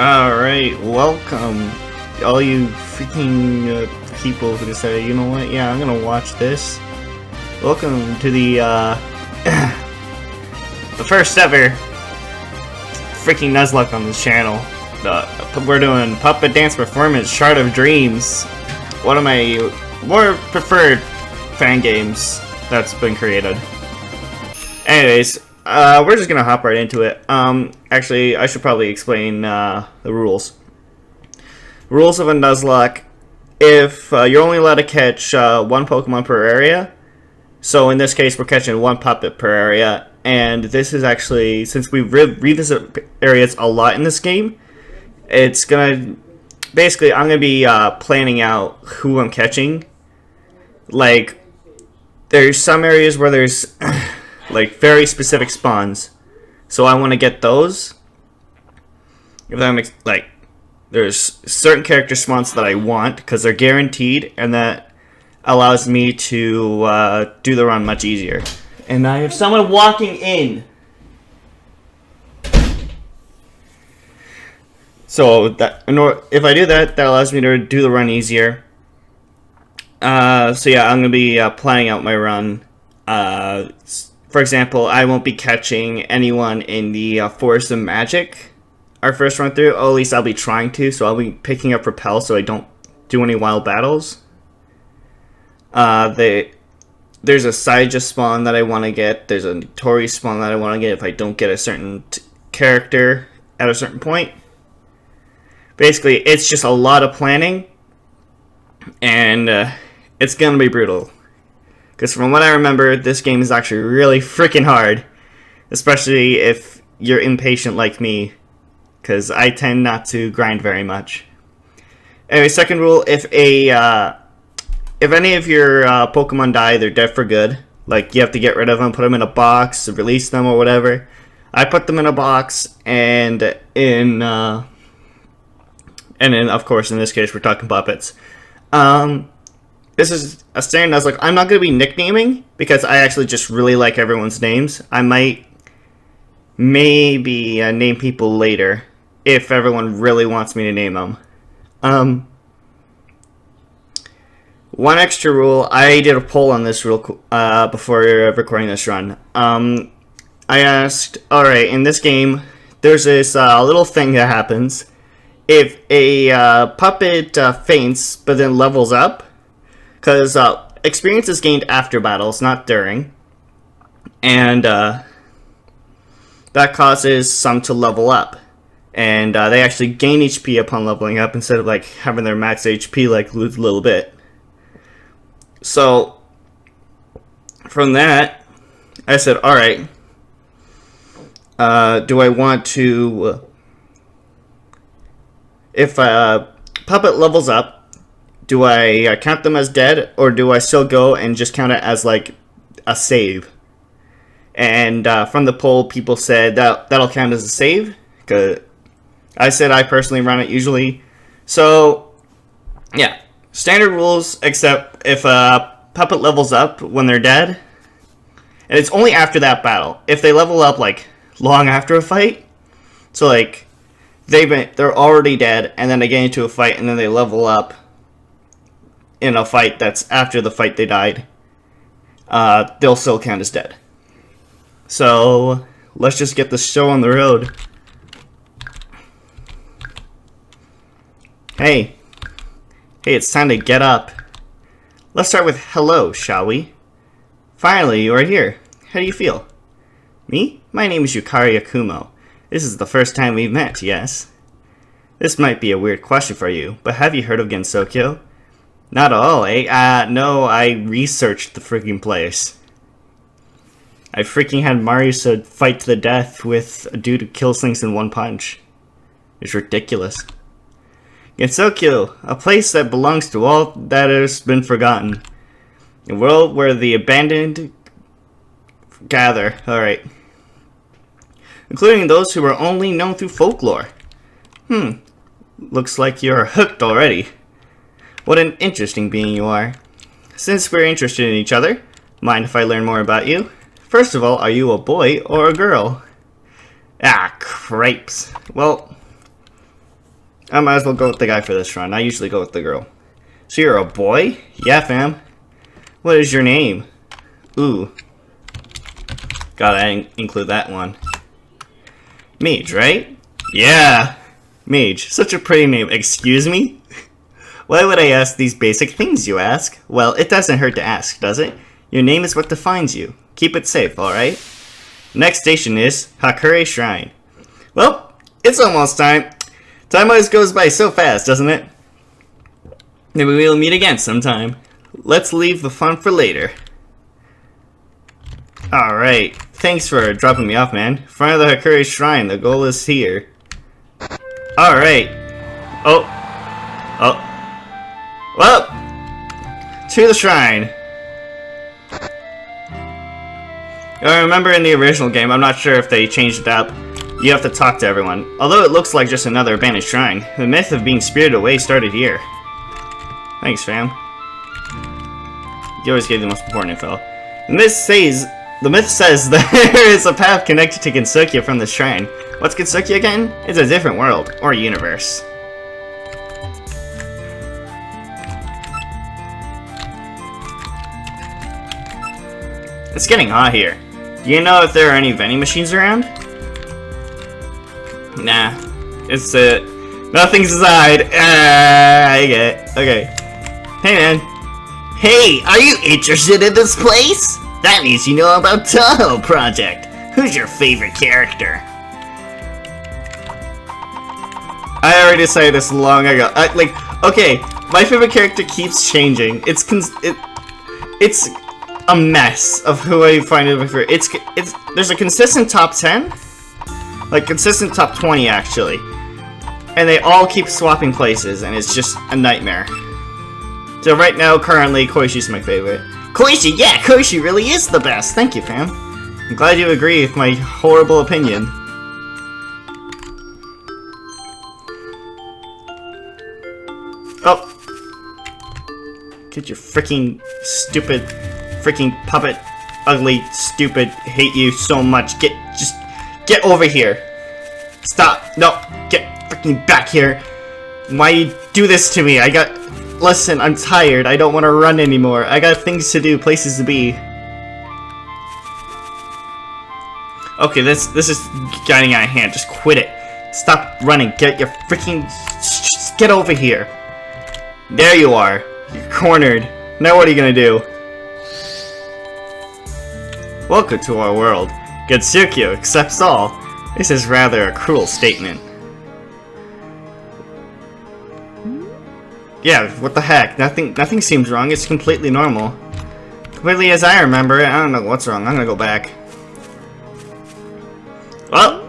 Alright, welcome all you freaking people who decided, you know what, yeah, I'm gonna watch this. Welcome to the the first ever freaking Nuzloke on this channel. We're doing Puppet Dance Performance Shard of Dreams, one of my more preferred fan games that's been created. Anyways, we're just gonna hop right into it. Actually, I should probably explain the rules. Rules of a Nuzlocke: if you're only allowed to catch one Pokemon per area, so in this case we're catching one puppet per area, and this is actually, since we revisit areas a lot in this game, it's gonna, basically I'm gonna be planning out who I'm catching. Like, there's some areas where there's like very specific spawns, so I want to get those. If that makes, like, there's certain character spawns that I want because they're guaranteed, and that allows me to do the run much easier. And I have someone walking in, so that if I do that, that allows me to do the run easier. So yeah, I'm gonna be planning out my run. For example, I won't be catching anyone in the Forest of Magic our first run through. Oh, at least I'll be trying to, so I'll be picking up Repel so I don't do any wild battles. There's a Saija spawn that I want to get. There's a Tori spawn that I want to get if I don't get a certain character at a certain point. Basically, it's just a lot of planning, and it's going to be brutal. Because from what I remember, this game is actually really freaking hard. Especially if you're impatient like me. Because I tend not to grind very much. Anyway, second rule, if any of your Pokemon die, they're dead for good. Like, you have to get rid of them, put them in a box, release them or whatever. I put them in a box, and then of course, in this case, we're talking puppets. This is a standard Nuzlocke. I'm not going to be nicknaming, because I actually just really like everyone's names. I might maybe name people later, if everyone really wants me to name them. One extra rule, I did a poll on this rule before recording this run. I asked, alright, in this game, there's this little thing that happens. If a puppet faints, but then levels up, because experience is gained after battles, not during. And that causes some to level up. And they actually gain HP upon leveling up instead of like having their max HP like lose a little bit. So from that, I said, alright, do I want to, if a puppet levels up, do I count them as dead, or do I still go and just count it as like a save? And from the poll, people said that'll count as a save. Cause I said I personally run it usually. So yeah, standard rules, except if a puppet levels up when they're dead, and it's only after that battle. If they level up like long after a fight, so like they're already dead, and then they get into a fight, and then they level up in a fight that's after the fight they died, they'll still count as dead. So let's just get the show on the road. Hey, it's time to get up. Let's start with hello, shall we? Finally, you are here. How do you feel? Me? My name is Yukari Akumo. This is the first time we've met, yes? This might be a weird question for you, but have you heard of Gensokyo? Not at all, eh? No, I researched the freaking place. I freaking had Mariusa fight to the death with a dude who kills things in one punch. It's ridiculous. Gensokyo, a place that belongs to all that has been forgotten. A world where the abandoned gather. Alright. Including those who are only known through folklore. Looks like you're hooked already. What an interesting being you are. Since we're interested in each other, mind if I learn more about you? First of all, are you a boy or a girl? Ah, crapes. Well, I might as well go with the guy for this run. I usually go with the girl. So you're a boy? Yeah, fam. What is your name? Ooh. Gotta include that one. Mage, right? Yeah. Mage. Such a pretty name. Excuse me? Why would I ask these basic things, you ask? Well, it doesn't hurt to ask, does it? Your name is what defines you. Keep it safe, alright? Next station is Hakure Shrine. Well, it's almost time. Time always goes by so fast, doesn't it? Maybe we'll meet again sometime. Let's leave the fun for later. Alright. Thanks for dropping me off, man. In front of the Hakure Shrine, the goal is here. Alright. Oh. Well, to the shrine. I remember in the original game, I'm not sure if they changed it up, you have to talk to everyone. Although it looks like just another abandoned shrine, the myth of being spirited away started here. Thanks, fam. You always gave the most important info. The myth says there is a path connected to Kinsukia from the shrine. What's Kinsukia again? It's a different world, or universe. It's getting hot here. Do you know if there are any vending machines around? Nah. It's nothing's aside. I get it. Okay. Hey, man. Hey, are you interested in this place? That means you know about Touhou Project. Who's your favorite character? I already decided this long ago. Okay, my favorite character keeps changing. It's a mess of who I find it favorite. There's a consistent top 10, like consistent top 20 actually, and they all keep swapping places, and it's just a nightmare. So right now, currently, Koishi's my favorite. Koishi, yeah, Koishi really is the best. Thank you, fam. I'm glad you agree with my horrible opinion. Oh. Get your freaking stupid, freaking puppet, ugly, stupid, hate you so much. Just get over here. Stop. No, get freaking back here. Why you do this to me? Listen, I'm tired. I don't want to run anymore. I got things to do, places to be. Okay, this is getting out of hand. Just quit it. Stop running. Get your freaking... Just get over here. There you are. You're cornered. Now what are you gonna do? Welcome to our world. Getsukyo accepts all. This is rather a cruel statement. Yeah, what the heck? Nothing seems wrong. It's completely normal. Completely as I remember it. I don't know what's wrong. I'm gonna go back. Well,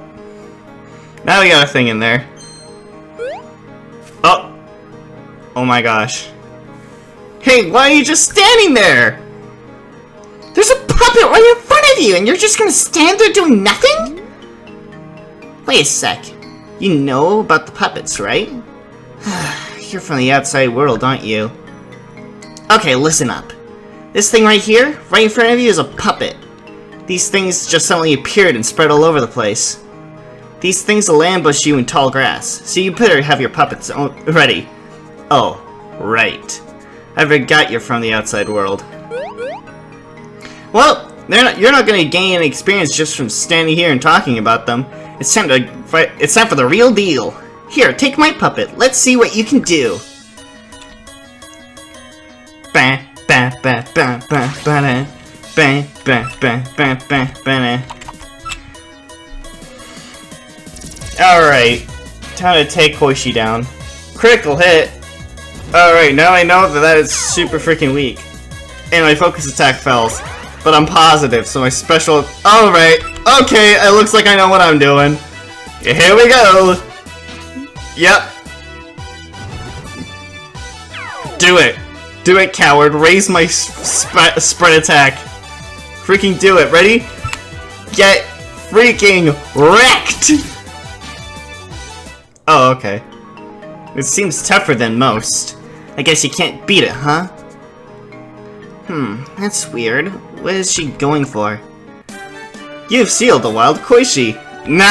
now we got a thing in there. Oh! Oh my gosh. Hey, why are you just standing there? There's a puppet right in front of you, and you're just gonna stand there doing nothing? Wait a sec. You know about the puppets, right? You're from the outside world, aren't you? Okay, listen up. This thing right here, right in front of you, is a puppet. These things just suddenly appeared and spread all over the place. These things will ambush you in tall grass, so you better have your puppets ready. Oh, right. I forgot you're from the outside world. Well, you're not going to gain any experience just from standing here and talking about them. It's time to fight. It's time for the real deal. Here, take my puppet. Let's see what you can do. Ba ba ba ba ba ba ba ba ba ba ba ba. Alright, time to take Koishi down. Critical hit. Alright, now I know that is super freaking weak. And my focus attack fails. But I'm positive, so my special... Alright, okay, it looks like I know what I'm doing. Here we go. Yep. Do it. Do it, coward. Raise my spread attack. Freaking do it. Ready? Get freaking wrecked! Oh, okay. It seems tougher than most. I guess you can't beat it, huh? That's weird. What is she going for? You've sealed the wild Koishi. Nice!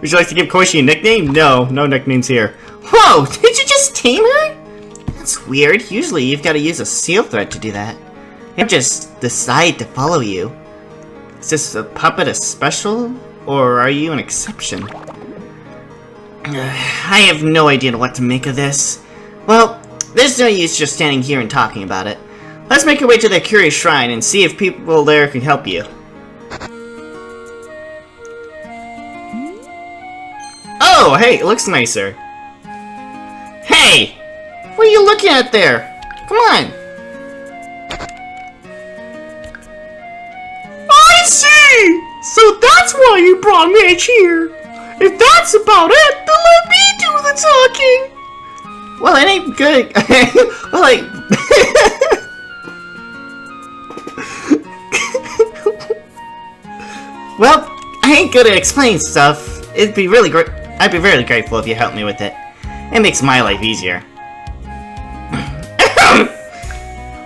Would you like to give Koichi a nickname? No, no nicknames here. Whoa, did you just tame her? That's weird. Usually you've got to use a seal thread to do that. You don't just decide to follow you. Is this a puppet a special, or are you an exception? I have no idea what to make of this. Well, there's no use just standing here and talking about it. Let's make our way to the curious shrine and see if people there can help you. Oh, hey, it looks nicer. Hey! What are you looking at there? Come on! I see! So that's why you brought Mage here! If that's about it, then let me do the talking! Well, it ain't good. Well, like... Well, I ain't good at explaining stuff. It'd be really great. I'd be really grateful if you helped me with it. It makes my life easier.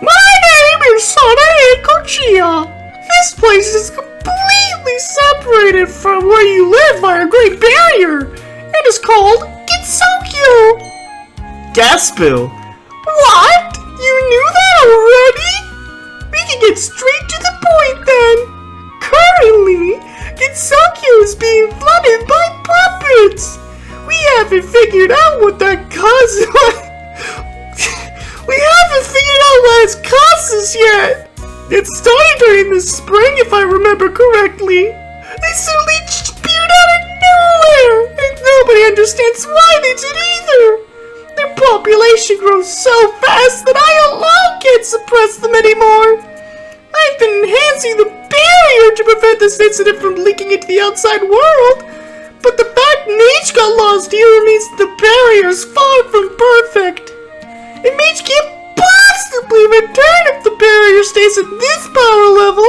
My name is Sanae Kochiya. This place is completely separated from where you live by a great barrier. It is called Gitsokyo. Gaspu! What? You knew that already? We can get straight to the point then. Currently, Gitsokyo is being flooded by puppets. We haven't figured out what that causes. We haven't figured out what its causes yet. It started during the spring, if I remember correctly. They suddenly appeared out of nowhere, and nobody understands why they did either. Their population grows so fast that I alone can't suppress them anymore. I've been enhancing the barrier to prevent this incident from leaking into the outside world, but the fact Mage got lost here means the barrier is far from perfect. And Mage can't possibly return if the barrier stays at this power level.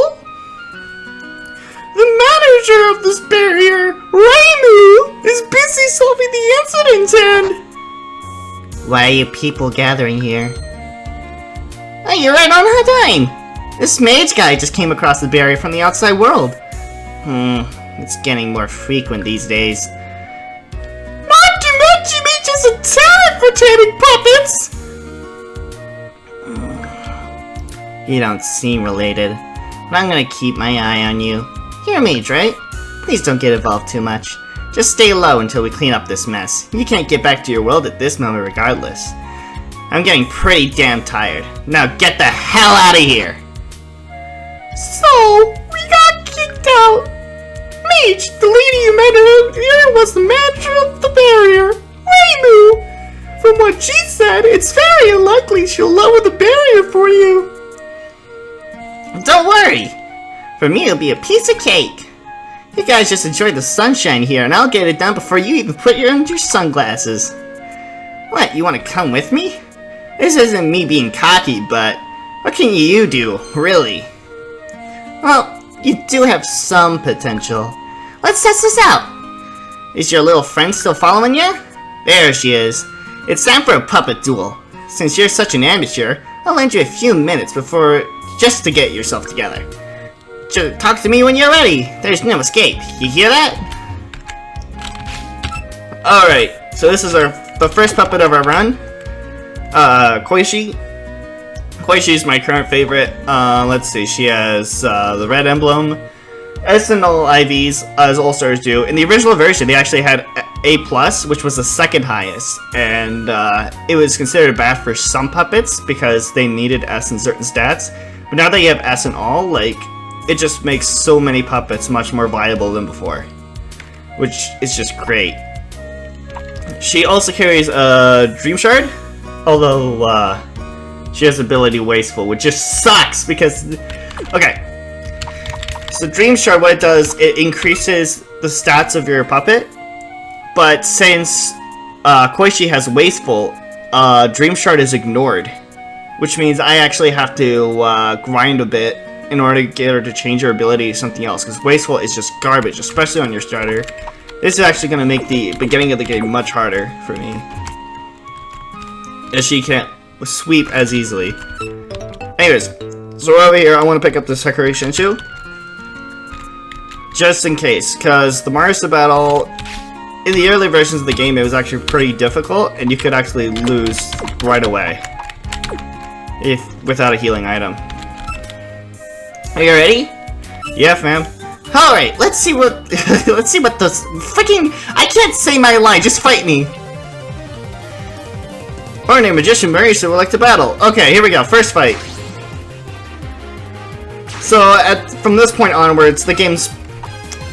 The manager of this barrier, Reimu, is busy solving the incident and... Why are you people gathering here? Oh, you're right on time! This mage guy just came across the barrier from the outside world. It's getting more frequent these days. Not to mention Mage has a talent for taming puppets! You don't seem related, but I'm gonna keep my eye on you. You're a mage, right? Please don't get involved too much. Just stay low until we clean up this mess. You can't get back to your world at this moment regardless. I'm getting pretty damn tired. Now get the hell out of here! So, we got kicked out. Mage, the lady you met earlier was the manager of the barrier, Reimu. From what she said, it's very unlikely she'll lower the barrier for you. Don't worry! For me it'll be a piece of cake. You guys just enjoy the sunshine here and I'll get it done before you even put on your sunglasses. What, you want to come with me? This isn't me being cocky, but what can you do, really? Well, you do have some potential. Let's test this out! Is your little friend still following you? There she is. It's time for a puppet duel. Since you're such an amateur, I'll lend you a few minutes before just to get yourself together. Just talk to me when you're ready. There's no escape. You hear that? Alright, so this is the first puppet of our run. Koichi. Koichi is my current favorite. Let's see, she has the red emblem, SNL IVs, as all stars do. In the original version, they actually had A+, which was the second highest, and it was considered bad for some puppets because they needed S in certain stats. But now that you have S in all, like, it just makes so many puppets much more viable than before, which is just great. She also carries a Dream Shard, although she has ability Wasteful, which just sucks because... Okay, so Dream Shard, what it does, it increases the stats of your puppet, but since Koichi has Wasteful, Dream Shard is ignored, which means I actually have to grind a bit in order to get her to change her ability to something else, because Wasteful is just garbage, especially on your starter. This is actually going to make the beginning of the game much harder for me, as she can't sweep as easily. Anyways, so over here, I want to pick up this Hikari Shinshu, just in case, because the Marisa battle in the early versions of the game, it was actually pretty difficult, and you could actually lose right away without a healing item. Are you ready? Yeah, fam. All right, let's see what let's see what this freaking I can't say my line. Just fight me. Our name Magician Marisa would like to battle. Okay, here we go. First fight. So from this point onwards, the game's,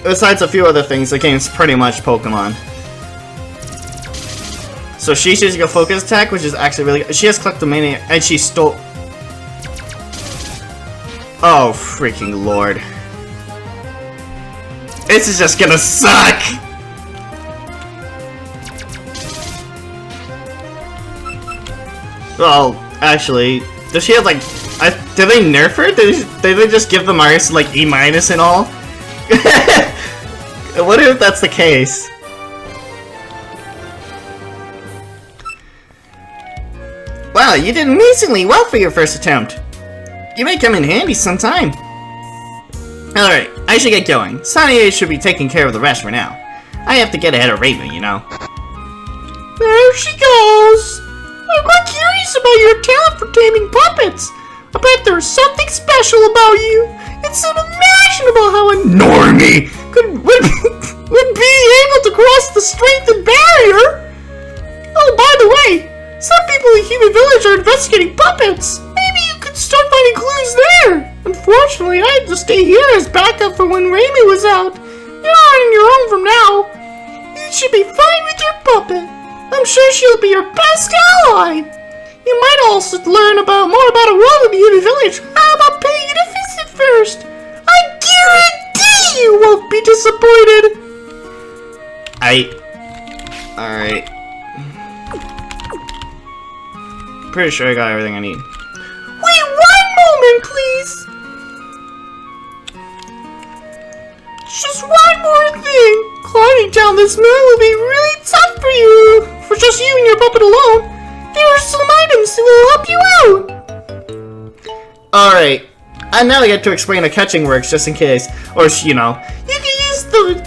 besides a few other things, the game's pretty much Pokemon. So she's using a focus attack, which is actually really good. She has Kleptomania, and she stole. Oh freaking lord! This is just gonna suck. Well, actually, does she have like? Did they nerf her? Did they just give the Marisa like E- and all? What if that's the case? Wow, you did amazingly well for your first attempt. You may come in handy sometime. Alright, I should get going. Sonny should be taking care of the rest for now. I have to get ahead of Raven, you know. There she goes! I'm quite curious about your talent for taming puppets. I bet there's something special about you. It's unimaginable how a normie would be able to cross the strengthened barrier. Oh, by the way, some people in Human Village are investigating puppets. Maybe you could start finding clues there. Unfortunately, I had to stay here as backup for when Raimi was out. You're on your own from now. You should be fine with your puppet. I'm sure she'll be your best ally. You might also learn more about a world in the Human Village. How about paying it a visit first? I guarantee you won't be disappointed. Alright. Pretty sure I got everything I need. Wait 1 moment, please. Just one more thing. Climbing down this mountain will be really tough for you. For just you and your puppet alone. There are some items that will help you out. Alright. And now I get to explain how catching works, just in case. Or, you know. You can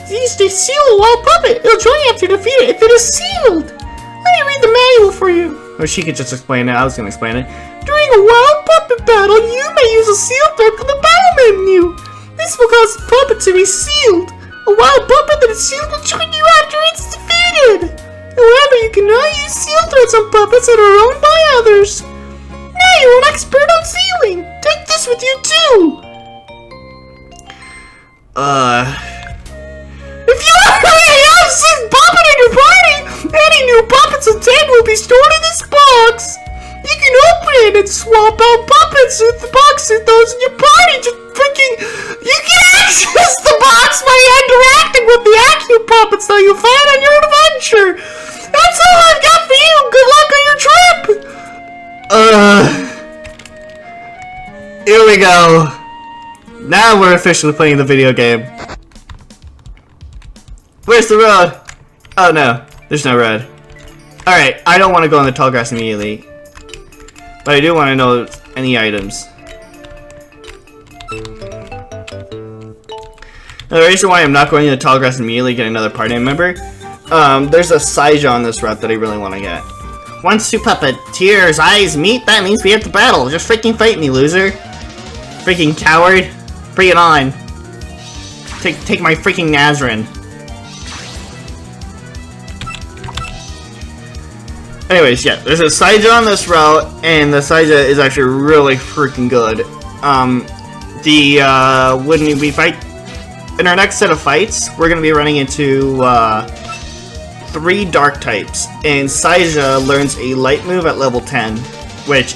use to seal a wild puppet. It'll join you after you defeat it if it is sealed. Let me read the manual for you. Or she could just explain it. I was gonna explain it. During a wild puppet battle, you may use a seal thread from the battle menu. This will cause the puppet to be sealed. A wild puppet that is sealed will join you after it's defeated. However, you cannot use seal threads on puppets that are owned by others. Now you're an expert on sealing. Take this with you too. If you already have a sick puppet in your party, any new puppets obtained will be stored in this box. You can open it and swap out puppets with the box with those in your party. You can access the box by interacting with the active puppets that you find on your adventure. That's all I've got for you. Good luck on your trip. Here we go. Now we're officially playing the video game. Where's the road? Oh no, there's no road. Alright, I don't want to go in the tall grass immediately. But I do want to know any items. Now, the reason why I'm not going to the tall grass immediately get another party member, there's a Saija on this route that I really want to get. Once two puppeteers' eyes meet, that means we have to battle. Just freaking fight me, loser. Freaking coward. Bring it on. Take my freaking Nazrin. Anyways, yeah, there's a Saija on this route, and the Saija is actually really freaking good. Wouldn't you be fight? In our next set of fights, we're gonna be running into 3 dark types, and Saija learns a light move at level 10, which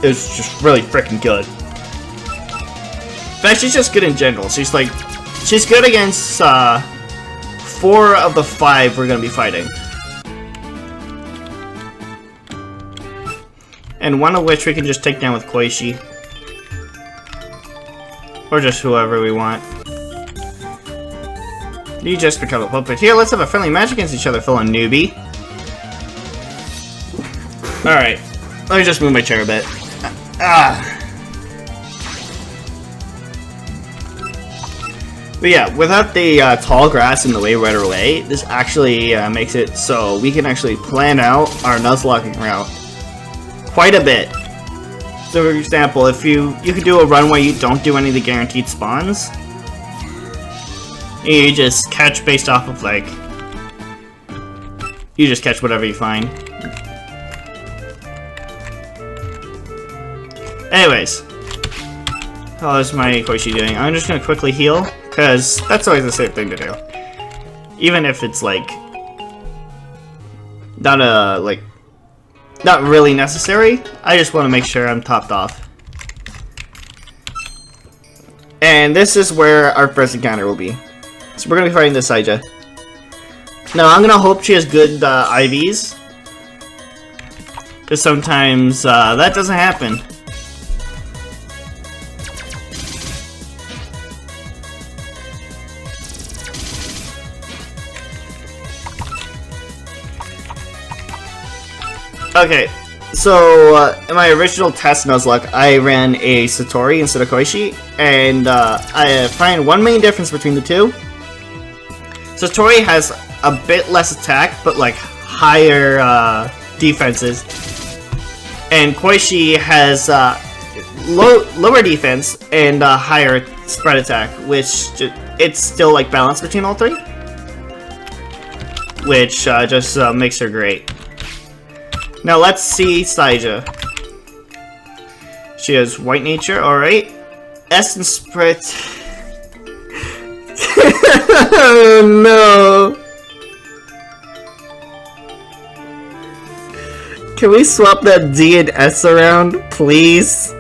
is just really freaking good. In fact, she's just good in general. She's good against 4 of the 5 we're gonna be fighting. And one of which we can just take down with Koishi. Or just whoever we want. You just become a puppet. Here, let's have a friendly match against each other, fellow newbie. Alright. Let me just move my chair a bit. But yeah, without the tall grass in the way right away, this actually makes it so we can actually plan out our Nuzlocking route quite a bit. So for example, if you could do a run where you don't do any of the guaranteed spawns, you just catch based off of like, you just catch whatever you find. Anyways, how is my Koichi doing? I'm just gonna quickly heal, because that's always the safe thing to do. Even if it's like not really necessary, I just want to make sure I'm topped off. And this is where our first encounter will be. So we're gonna be fighting this Saija. Now I'm gonna hope she has good IVs, because sometimes that doesn't happen. Okay, so in my original test Nuzlocke, I ran a Satori instead of Koichi, and I find one main difference between the two. Satori has a bit less attack, but like higher defenses, and Koichi has lower defense and higher spread attack, which it's still like balanced between all three, which just makes her great. Now let's see Saija. She has white nature, alright. Essence spread. Oh no. Can we swap that D and S around, please?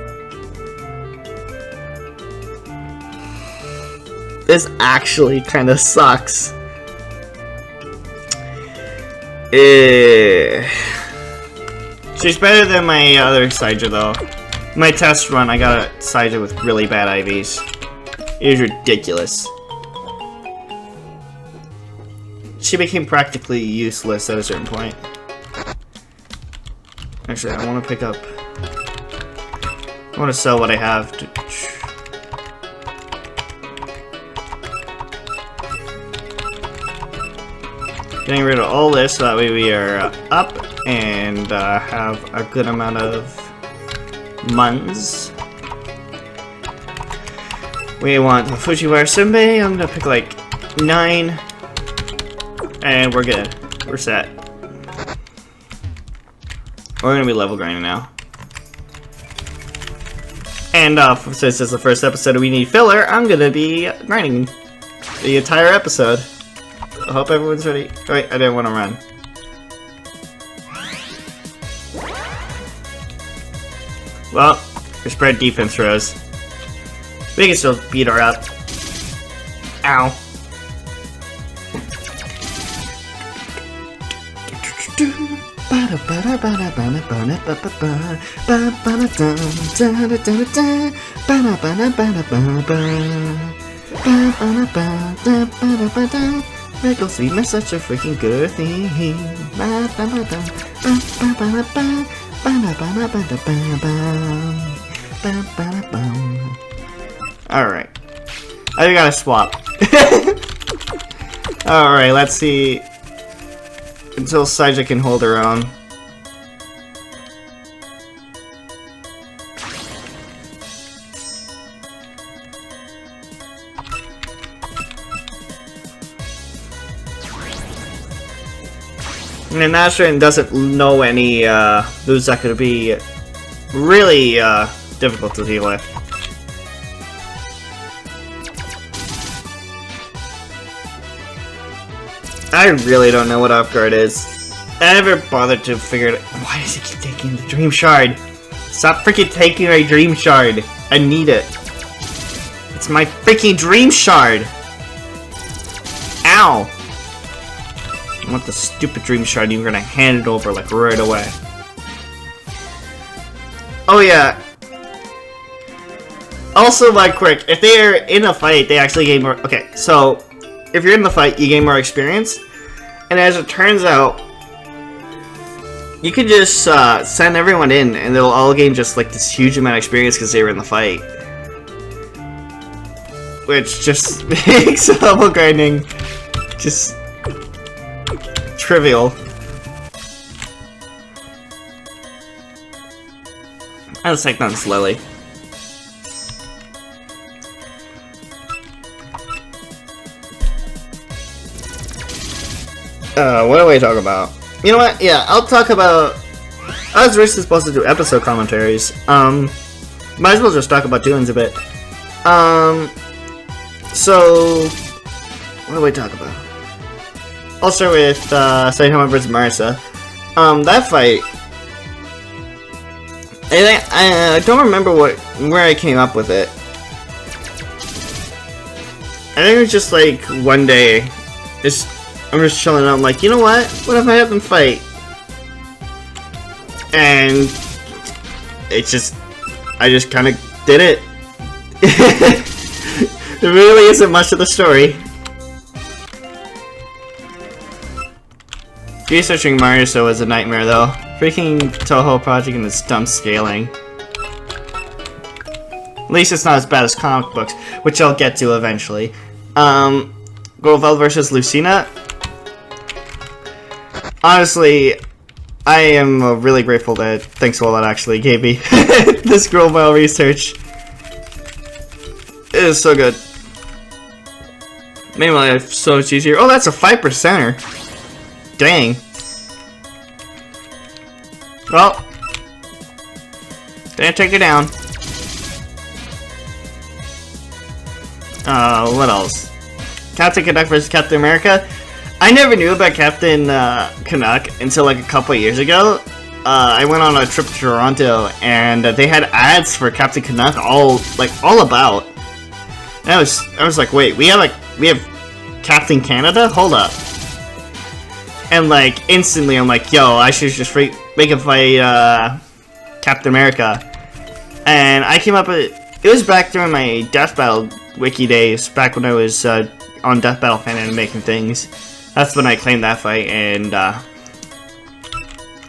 This actually kinda sucks. She's better than my other Saija though. My test run, I got a Saija with really bad IVs. It was ridiculous. She became practically useless at a certain point. Actually, I want to pick up... I want to sell what I have to... Getting rid of all this so that way we are up and have a good amount of muns. We want the Fujiwara Senbei. I'm gonna pick like 9, and we're good. We're set. We're gonna be level grinding now. And since it's the first episode and we need filler, I'm gonna be grinding the entire episode. I hope everyone's ready. Oh, wait, I didn't want to run. Well, her spread defense rose. We can still beat her up. Ow. Wrinkle sweet, man, such a freaking good thing. Alright. I gotta swap. Alright, let's see. Until Saija can hold her own. And Nashrin doesn't know any moves that could be really difficult to deal with. I really don't know what off guard is. I never bothered to figure it out. Why does he keep taking the Dream Shard? Stop freaking taking my Dream Shard. I need it. It's my freaking Dream Shard. Ow. I want the stupid Dream Shard, you're gonna hand it over like right away. Oh yeah. Also, like quick, if they are in a fight, they actually gain more. Okay, so if you're in the fight, you gain more experience, and as it turns out, you can just send everyone in, and they'll all gain just like this huge amount of experience because they were in the fight. which just makes level grinding just trivial. I'll just take that slowly. What do I talk about? You know what? Yeah, I'll talk about. I was originally supposed to do episode commentaries. Might as well just talk about Doings a bit. So what do we talk about? I'll start with Saitama vs. Marisa. That fight. I don't remember where I came up with it. I think it was just like one day. I'm just chilling out. I'm like, you know what? What if I have them fight? And I just kind of did it. There really isn't much of the story. Researching Marisa was a nightmare though. Freaking Touhou project and its dumb scaling. At least it's not as bad as comic books, which I'll get to eventually. Grovel versus Lucina. Honestly, I am really grateful that Thanks Wallet actually gave me this Grovel research. It is so good. Made my life so much easier. Oh, that's a 5%er. Dang. Well, didn't take it down. What else? Captain Canuck vs. Captain America. I never knew about Captain Canuck until like a couple years ago. I went on a trip to Toronto and they had ads for Captain Canuck all about. And I was like, wait, we have Captain Canada? Hold up. And like instantly I'm like, yo, I should just make him fight Captain America. And I came up with it was back during my Death Battle wiki days, back when I was on Death Battle fan and making things. That's when I claimed that fight, and I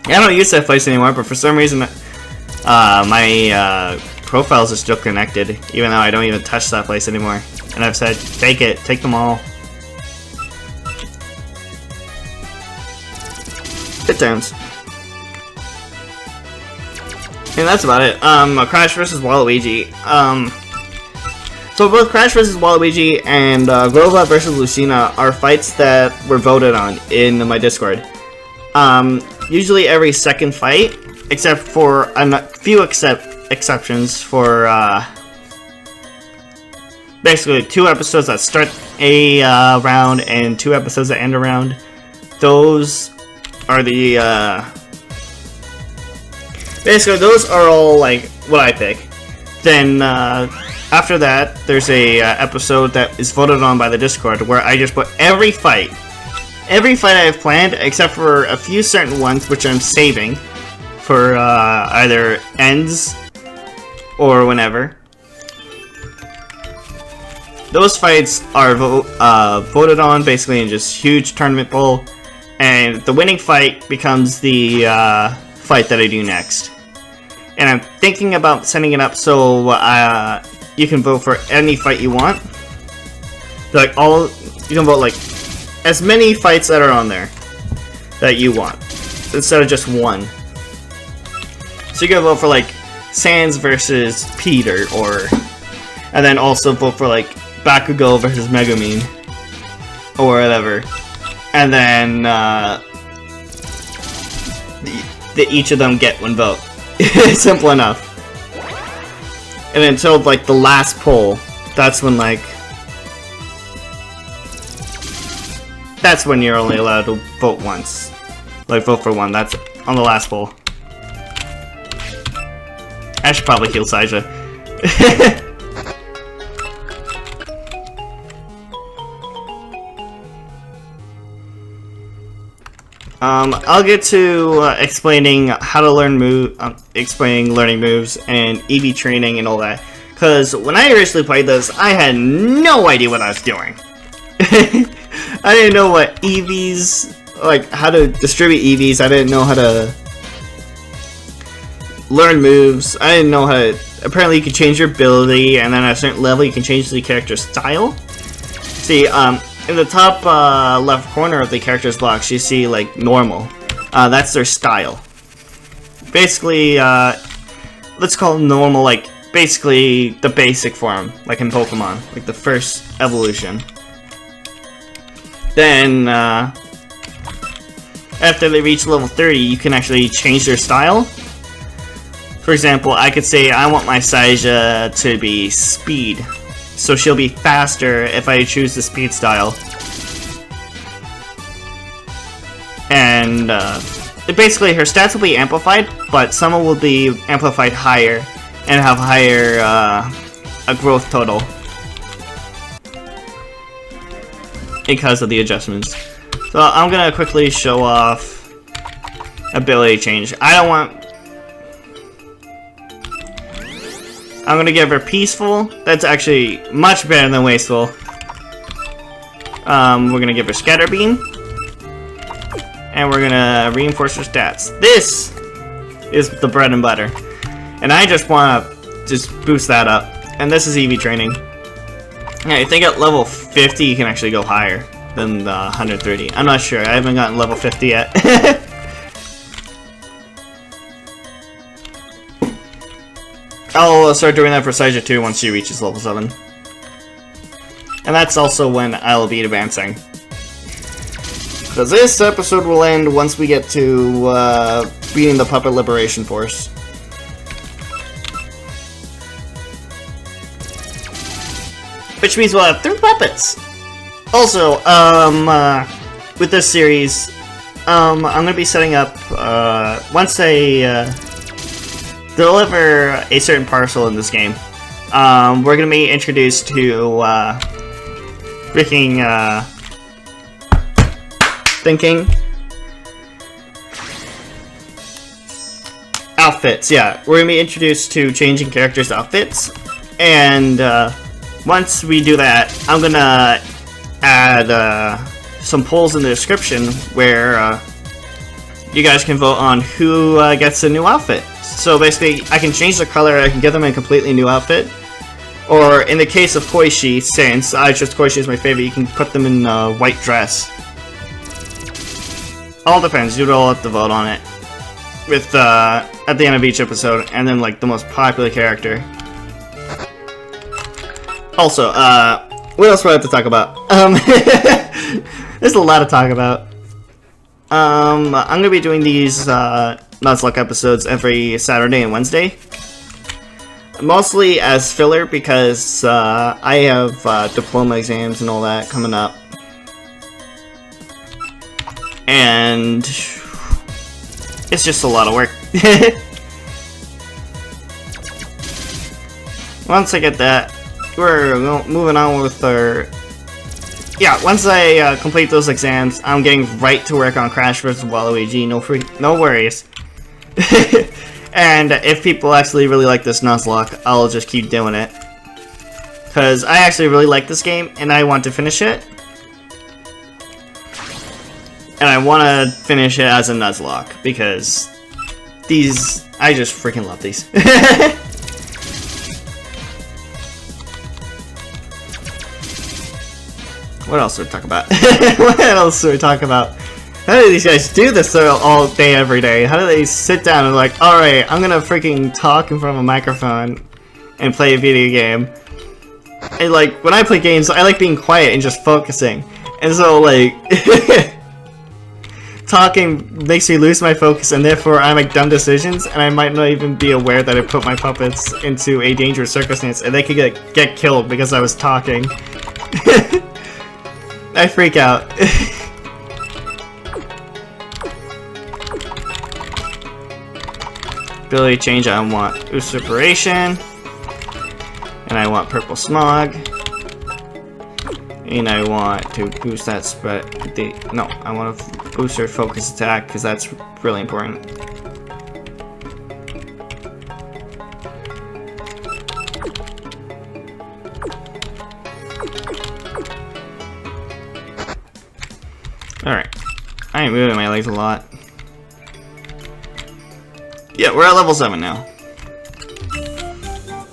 don't use that place anymore, but for some reason my profiles are still connected, even though I don't even touch that place anymore. And I've said, take it, take them all. Good times. And that's about it. Crash vs. Waluigi. So both Crash vs. Waluigi and Grovel vs. Lucina are fights that were voted on in my Discord. Usually every second fight, except for a few exceptions for basically 2 episodes that start a round and 2 episodes that end a round. Those are the basically those are all like what I pick. Then after that, there's a episode that is voted on by the Discord where I just put every fight I have planned, except for a few certain ones which I'm saving for either ends or whenever. Those fights are voted on basically in just huge tournament pool, and the winning fight becomes the fight that I do next. And I'm thinking about setting it up so you can vote for any fight you want. Like you can vote like as many fights that are on there that you want, instead of just one. So you can vote for like Sans versus Peter, and then also vote for like Bakugo versus Megumin, or whatever. And then each of them get 1 vote. Simple enough. And until like the last poll, that's when you're only allowed to vote once. Like vote for 1. That's on the last poll. I should probably heal Saija. I'll get to explaining how to learn explaining learning moves and EV training and all that. Because when I originally played this, I had no idea what I was doing. I didn't know what EVs, like how to distribute EVs. I didn't know how to learn moves. I didn't know how to... Apparently you can change your ability, and then at a certain level you can change the character's style. See, in the top left corner of the character's box, you see, like, normal. That's their style. Basically, let's call normal, like, basically the basic form, like in Pokemon. Like the first evolution. Then, after they reach level 30, you can actually change their style. For example, I could say I want my Saija to be speed. So she'll be faster if I choose the speed style. And basically her stats will be amplified, but some will be amplified higher and have higher a growth total. Because of the adjustments. So I'm gonna quickly show off ability change. I'm gonna give her peaceful. That's actually much better than wasteful. We're gonna give her scatter beam. And we're gonna reinforce her stats. This is the bread and butter. And I just wanna boost that up. And this is EV training. Yeah, I think at level 50 you can actually go higher than the 130. I'm not sure. I haven't gotten level 50 yet. I'll start doing that for Saija 2 once she reaches level 7. And that's also when I'll be advancing. Because this episode will end once we get to beating the Puppet Liberation Force. Which means we'll have 3 puppets! Also, with this series, I'm gonna be setting up, once I deliver a certain parcel in this game, we're gonna be introduced to, thinking outfits. Yeah, we're gonna be introduced to changing characters' outfits, and once we do that, I'm gonna add some polls in the description where you guys can vote on who gets a new outfit. So basically, I can change the color, I can give them a completely new outfit. Or in the case of Koishi, since Koishi is my favorite, you can put them in a white dress. All depends, you'd all have to vote on it. With, at the end of each episode, and then like the most popular character. Also, what else do I have to talk about? There's a lot to talk about. I'm gonna be doing these, Nuzloke episodes every Saturday and Wednesday. Mostly as filler because, I have, diploma exams and all that coming up. And it's just a lot of work. Once I get that, we're moving on with our... Yeah, once I complete those exams, I'm getting right to work on Crash vs. Waluigi, no worries. And if people actually really like this Nuzloke, I'll just keep doing it. Because I actually really like this game, and I want to finish it. And I want to finish it as a Nuzloke, because these... I just freaking love these. What else do we talk about? What else do we talk about? How do these guys do this all day, every day? How do they sit down and like, alright, I'm gonna freaking talk in front of a microphone and play a video game. And like, when I play games, I like being quiet and just focusing. And so like, talking makes me lose my focus, and therefore I make dumb decisions, and I might not even be aware that I put my puppets into a dangerous circumstance, and they could get killed because I was talking. I freak out. Ability change, I want Usurpation. And I want Purple Smog. And I want to boost that spread. No, I want to boost her focus attack because that's really important. Alright. I am moving my legs a lot. Yeah, we're at level 7 now.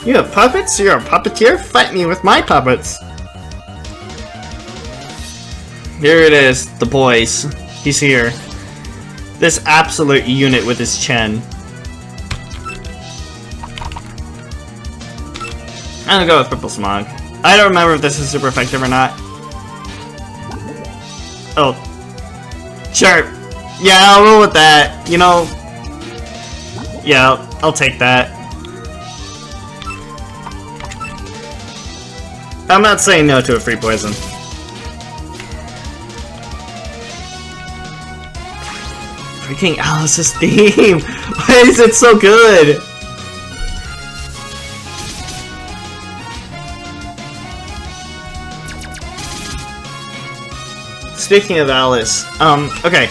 You have puppets? You're a puppeteer? Fight me with my puppets! Here it is, the boys. He's here. This absolute unit with his Chen. I'm gonna go with Purple Smog. I don't remember if this is super effective or not. Oh. Sure. Yeah, I'll roll with that. You know. Yeah, I'll take that. I'm not saying no to a free poison. Freaking Alice's theme! Why is it so good? Speaking of Alice, okay.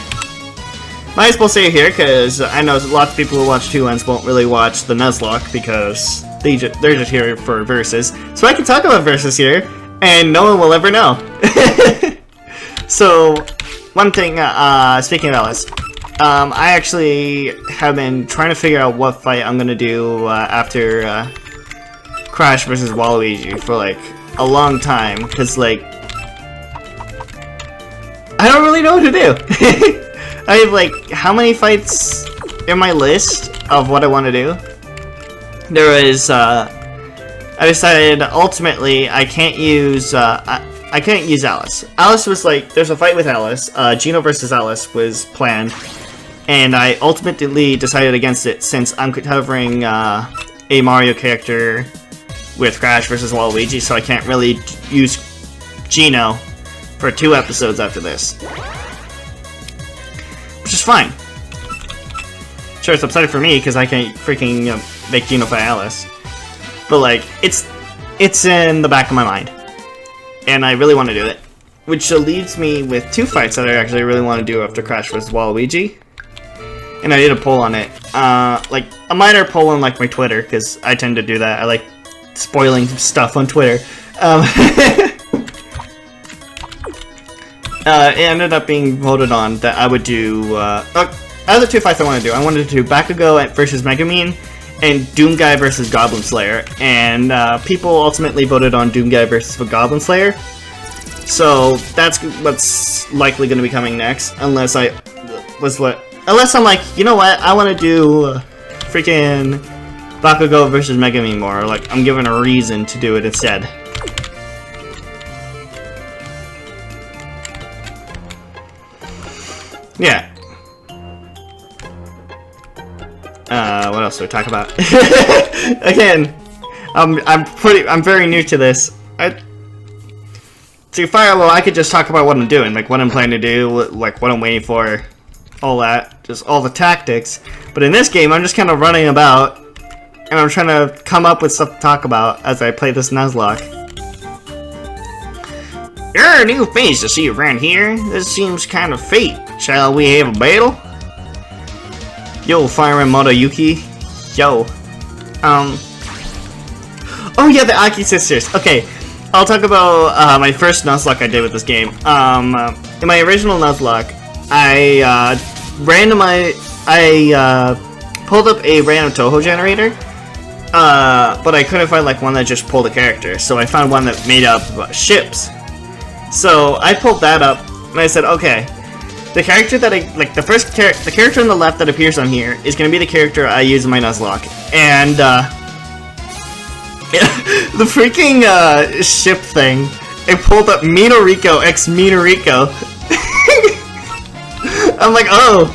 Might as well say it here, because I know lots of people who watch 2-Ns won't really watch the Nuzlocke, because they're just here for verses. So I can talk about verses here, and no one will ever know. So, one thing, speaking of Alice, I actually have been trying to figure out what fight I'm gonna do after Crash versus Waluigi for like a long time, because like I don't really know what to do. I have like how many fights in my list of what I want to do? There is I decided ultimately I can't use I can't use Alice. Alice was like, there's a fight with Alice. Geno versus Alice was planned, and I ultimately decided against it since I'm covering a Mario character with Crash versus Waluigi, so I can't really use Geno for 2 episodes after this. Which is fine. Sure, it's upsetting for me because I can't freaking make Geno fight Alice. But like, it's in the back of my mind. And I really want to do it. Which leaves me with 2 fights that I actually really want to do after Crash vs. Waluigi. And I did a poll on it. Like, a minor poll on like my Twitter, because I tend to do that. I like spoiling stuff on Twitter. It ended up being voted on that I would do, other 2 fights I want to do. I wanted to do Bakugo versus Megumin, and Doomguy versus Goblin Slayer. And people ultimately voted on Doomguy versus Goblin Slayer. So that's what's likely going to be coming next, unless I'm like, you know what, I want to do freaking Bakugo versus Megumin more. Like, I'm given a reason to do it instead. Yeah. What else do we talk about? Again, I'm very new to this. To Firewall, I could just talk about what I'm doing, like what I'm planning to do, like what I'm waiting for, all that, just all the tactics. But in this game, I'm just kind of running about, and I'm trying to come up with stuff to talk about as I play this Nuzlocke. You're a new face to see around here. This seems kind of fate. Shall we have a battle? Yo, Fireman Motoyuki. Yo. Oh yeah, the Aki sisters. Okay, I'll talk about my first Nuzlocke I did with this game. In my original Nuzlocke, I pulled up a random Touhou generator, but I couldn't find like one that just pulled a character. So I found one that made up ships. So I pulled that up, and I said, okay, the character that the character on the left that appears on here is going to be the character I use in my Nuzlocke. And the freaking ship thing, it pulled up Minoriko x Minoriko. I'm like, oh,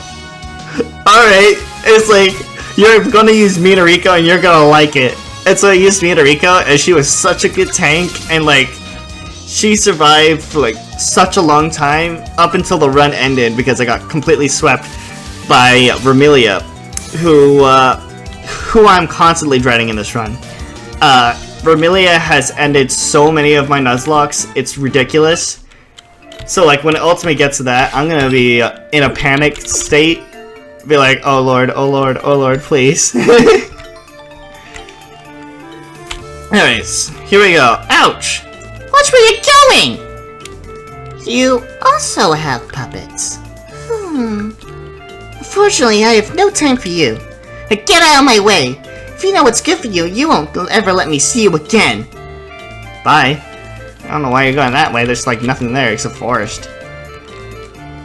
alright. It's like, you're going to use Minoriko and you're going to like it. And so I used Minoriko, and she was such a good tank, and like, she survived for like such a long time up until the run ended because I got completely swept by Vermilia, who I'm constantly dreading in this run. Vermilia has ended so many of my Nuzlocks, it's ridiculous. So like when it ultimately gets to that, I'm gonna be in a panic state, be like, oh lord, oh lord, oh lord, please. Anyways, here we go. Ouch! Watch where you're going! You also have puppets. Unfortunately, I have no time for you. Get out of my way! If you know what's good for you, you won't ever let me see you again. Bye. I don't know why you're going that way. There's like nothing there except forest.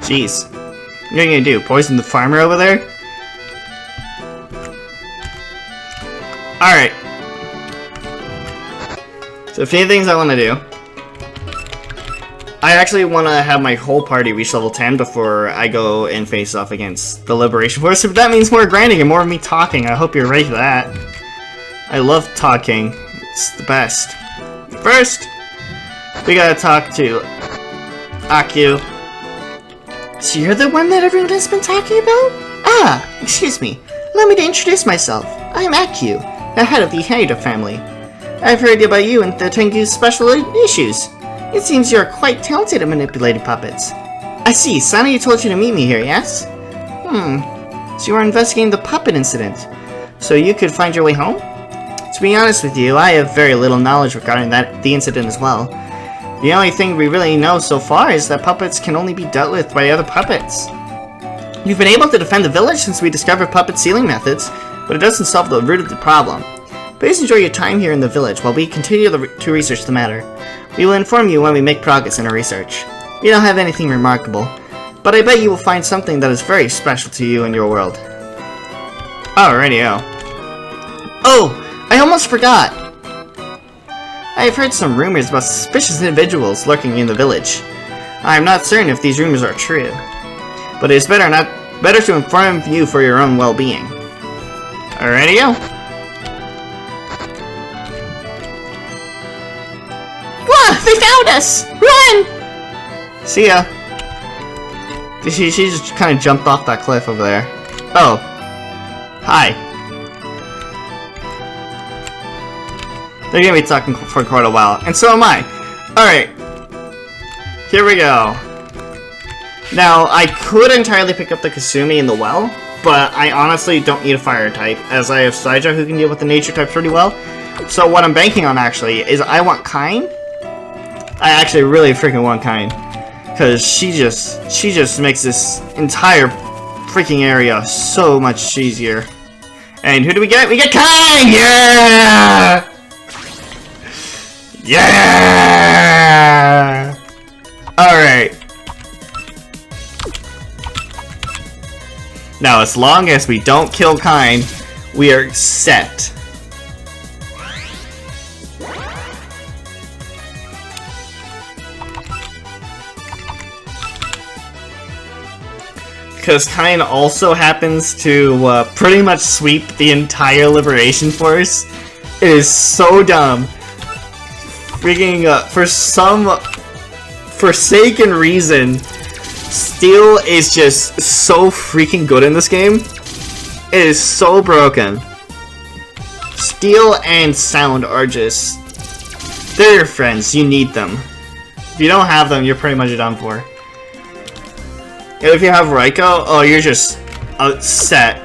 Jeez. What are you gonna do? Poison the farmer over there? Alright. So a few things I want to do. I actually want to have my whole party reach level 10 before I go and face off against the Liberation Force. If that means more grinding and more of me talking, I hope you're ready for that. I love talking. It's the best. First, we gotta talk to Aku. So you're the one that everyone has been talking about? Ah, excuse me. Allow me to introduce myself. I'm Aku, the head of the Haida family. I've heard about you and the Tengu's special issues. It seems you're quite talented at manipulating puppets. I see, Sanai told you to meet me here, yes? So you are investigating the puppet incident. So you could find your way home? To be honest with you, I have very little knowledge regarding the incident as well. The only thing we really know so far is that puppets can only be dealt with by other puppets. You've been able to defend the village since we discovered puppet sealing methods, but it doesn't solve the root of the problem. Please enjoy your time here in the village while we continue to research the matter. We will inform you when we make progress in our research. We don't have anything remarkable, but I bet you will find something that is very special to you and your world. Alrighty-o. Oh! I almost forgot! I have heard some rumors about suspicious individuals lurking in the village. I am not certain if these rumors are true, but it is better to inform you for your own well-being. Alrighty-o. Wah! They found us! Run! See ya. She just kind of jumped off that cliff over there. Oh. Hi. They're gonna be talking for quite a while, and so am I. Alright. Here we go. Now, I could entirely pick up the Kasumi in the well, but I honestly don't need a fire type, as I have Saija who can deal with the nature types pretty well. So what I'm banking on, actually, is I want Kind. I actually really freaking want Kind. Because she just makes this entire freaking area so much easier. And who do we get? We get Kind! Yeah! Yeah! Alright. Now, as long as we don't kill Kind, we are set. Because Kind also happens to pretty much sweep the entire Liberation Force. It is so dumb. Freaking, for some forsaken reason, Steel is just so freaking good in this game. It is so broken. Steel and Sound are just... they're your friends, you need them. If you don't have them, you're pretty much done for. If you have Raiko, oh, you're just set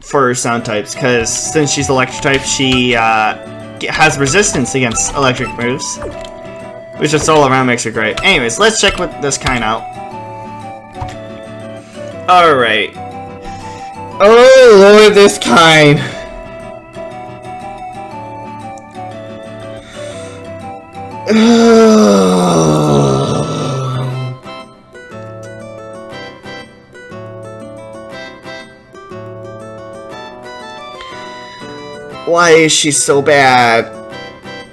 for Sound types, because since she's electric type, she has resistance against electric moves, which just all around makes her great. Anyways, let's check with this Kind out. Alright. Oh, look at this Kind. Why is she so bad?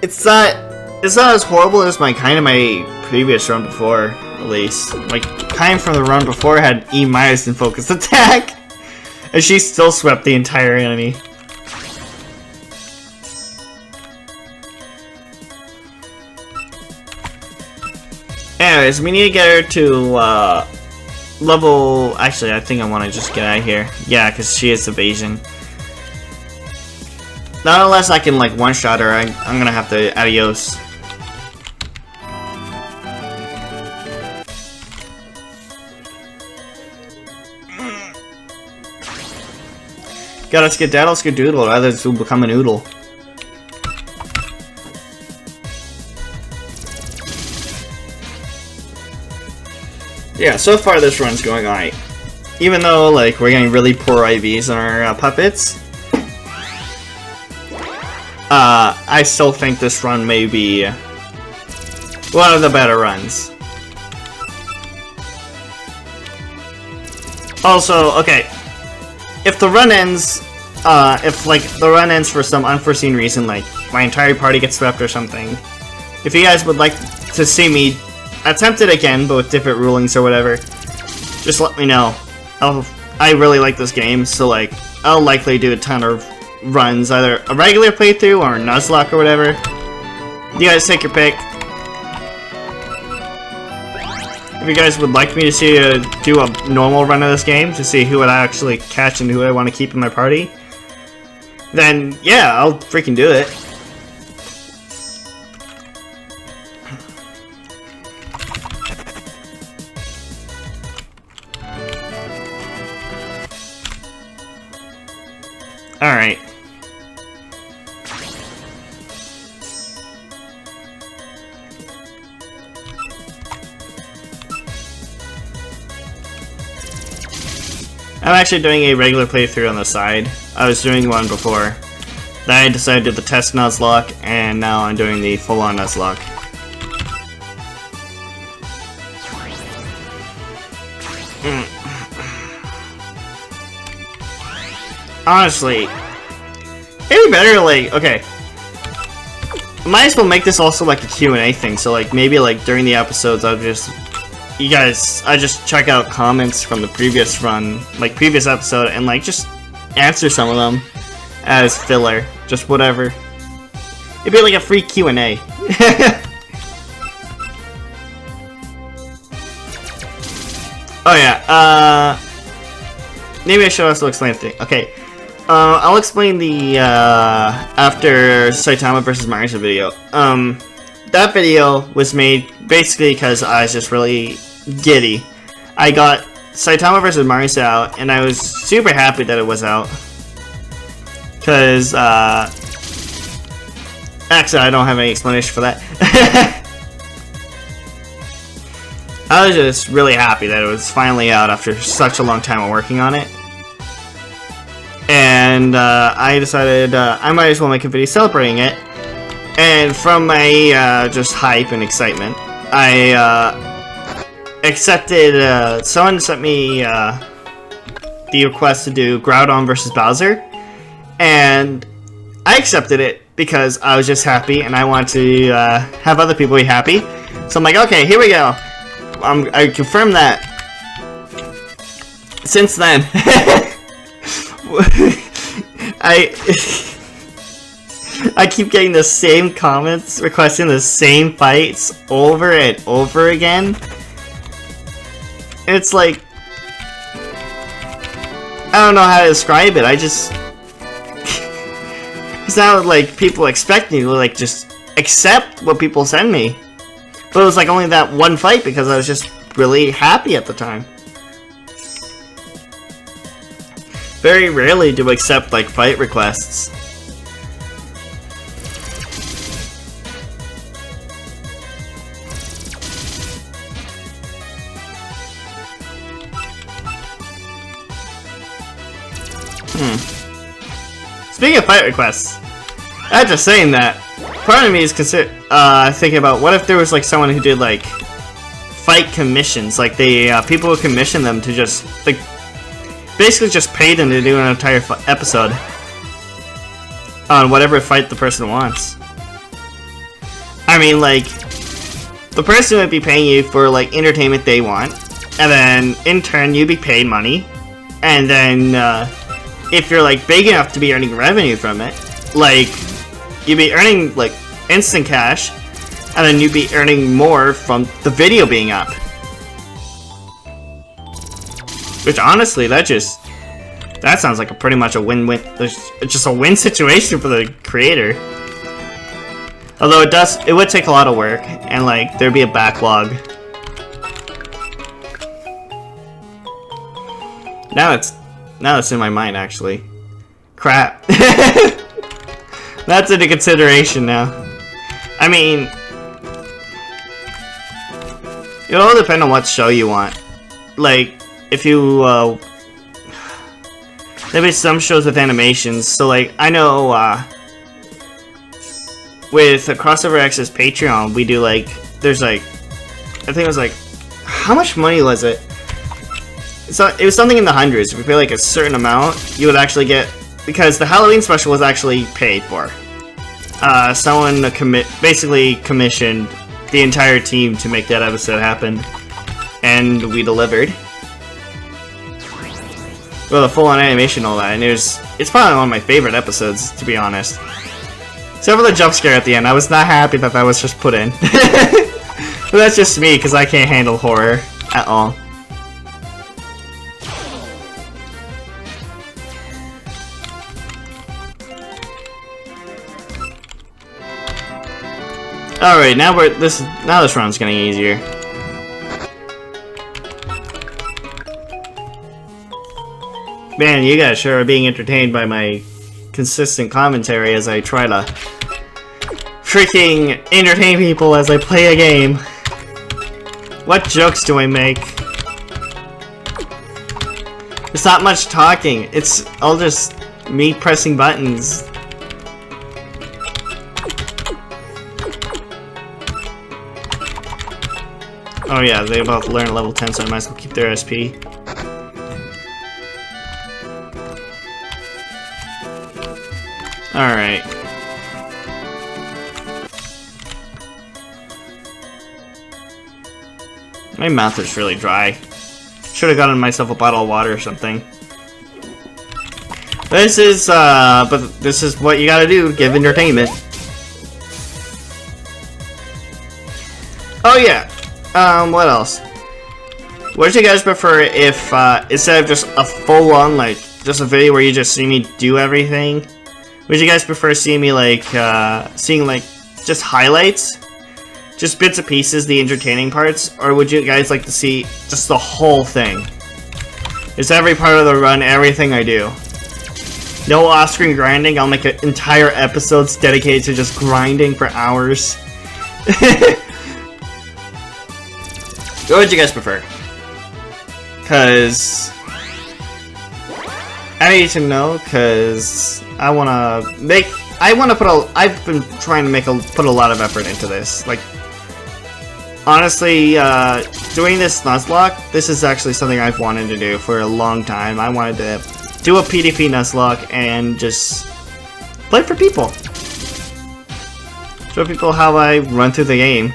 It's not as horrible as my Kind in my previous run before, at least. My Kind from the run before had E- in focused attack, and she still swept the entire enemy. Anyways, we need to get her to level... actually, I think I want to just get out of here. Yeah, because she is evasion. Not unless I can, like, one-shot her, I'm gonna have to adios. Gotta skedaddle skedoodle, rather than become a noodle. Yeah, so far this run's going alright. Even though, like, we're getting really poor IVs on our puppets, I still think this run may be one of the better runs. Also, okay, if the run ends, if like the run ends for some unforeseen reason, like my entire party gets swept or something, if you guys would like to see me attempt it again, but with different rulings or whatever, just let me know. I really like this game, so like I'll likely do a ton of runs, either a regular playthrough or a Nuzloke or whatever. You guys take your pick. If you guys would like me to see do a normal run of this game to see who would I actually catch and who I want to keep in my party, then yeah, I'll freaking do it. Alright. I'm actually doing a regular playthrough on the side. I was doing one before. Then I decided to do the test Nuzloke, and now I'm doing the full-on Nuzloke. Honestly, it'd be better, like, okay. Might as well make this also like a Q&A thing, so like maybe like during the episodes I just check out comments from the previous run, like previous episode, and like just answer some of them as filler, just whatever. It'd be like a free Q&A. Oh yeah, maybe I should also explain the thing. Okay, I'll explain the after Saitama vs. Marisa video. That video was made basically because I was just really giddy. I got Saitama vs. Marisa out, and I was super happy that it was out. Because, actually, I don't have any explanation for that. I was just really happy that it was finally out after such a long time of working on it. And I decided I might as well make a video celebrating it. And from my just hype and excitement, I accepted, someone sent me the request to do Groudon vs. Bowser, and I accepted it because I was just happy and I wanted to have other people be happy. So I'm like, okay, here we go. I confirmed that. Since then, I keep getting the same comments requesting the same fights over and over again. And it's like, I don't know how to describe it. I just, it's not like people expect me to like just accept what people send me. But it was like only that one fight because I was just really happy at the time. Very rarely do I accept like fight requests. Speaking of fight requests, I'm just saying that part of me is thinking about what if there was like someone who did like fight commissions, like they people would commission them to just like basically just pay them to do an entire episode on whatever fight the person wants. I mean, like the person would be paying you for like entertainment they want, and then in turn you'd be paid money, and then if you're like big enough to be earning revenue from it, like you'd be earning like instant cash, and then you'd be earning more from the video being up. Which honestly, that sounds like pretty much a win-win. It's just a win situation for the creator. Although it would take a lot of work, and like there'd be a backlog. Now it's in my mind, actually. Crap. That's into consideration now. I mean, it'll all depend on what show you want. Like, if you, maybe some shows with animations, so like, I know, with a crossover access Patreon, we do like, there's like, I think it was like, how much money was it? So it was something in the hundreds. If we pay like a certain amount, you would actually get, because the Halloween special was actually paid for. Someone basically commissioned the entire team to make that episode happen, and we delivered. Well, the full-on animation and all that, and it's probably one of my favorite episodes, to be honest. Except for the jump scare at the end, I was not happy that was just put in. But that's just me, because I can't handle horror at all. Alright, now this round's getting easier. Man, you guys sure are being entertained by my consistent commentary as I try to freaking entertain people as I play a game. What jokes do I make? It's not much talking, it's all just me pressing buttons. Oh yeah, they both learn level 10, so I might as well keep their SP. Alright. My mouth is really dry. Should have gotten myself a bottle of water or something. This is what you gotta do to give entertainment. Oh yeah. What else? What do you guys prefer if, instead of just a full-on, like, just a video where you just see me do everything, would you guys prefer seeing me, like, seeing, like, just highlights? Just bits and pieces, the entertaining parts? Or would you guys like to see just the whole thing? It's every part of the run, everything I do. No off-screen grinding, I'll make entire episodes dedicated to just grinding for hours. What would you guys prefer? Cause I need to know, cause I've been trying to put a lot of effort into this. Like, honestly, doing this Nuzloke, this is actually something I've wanted to do for a long time. I wanted to do a PvP Nuzloke and just play for people. Show people how I run through the game.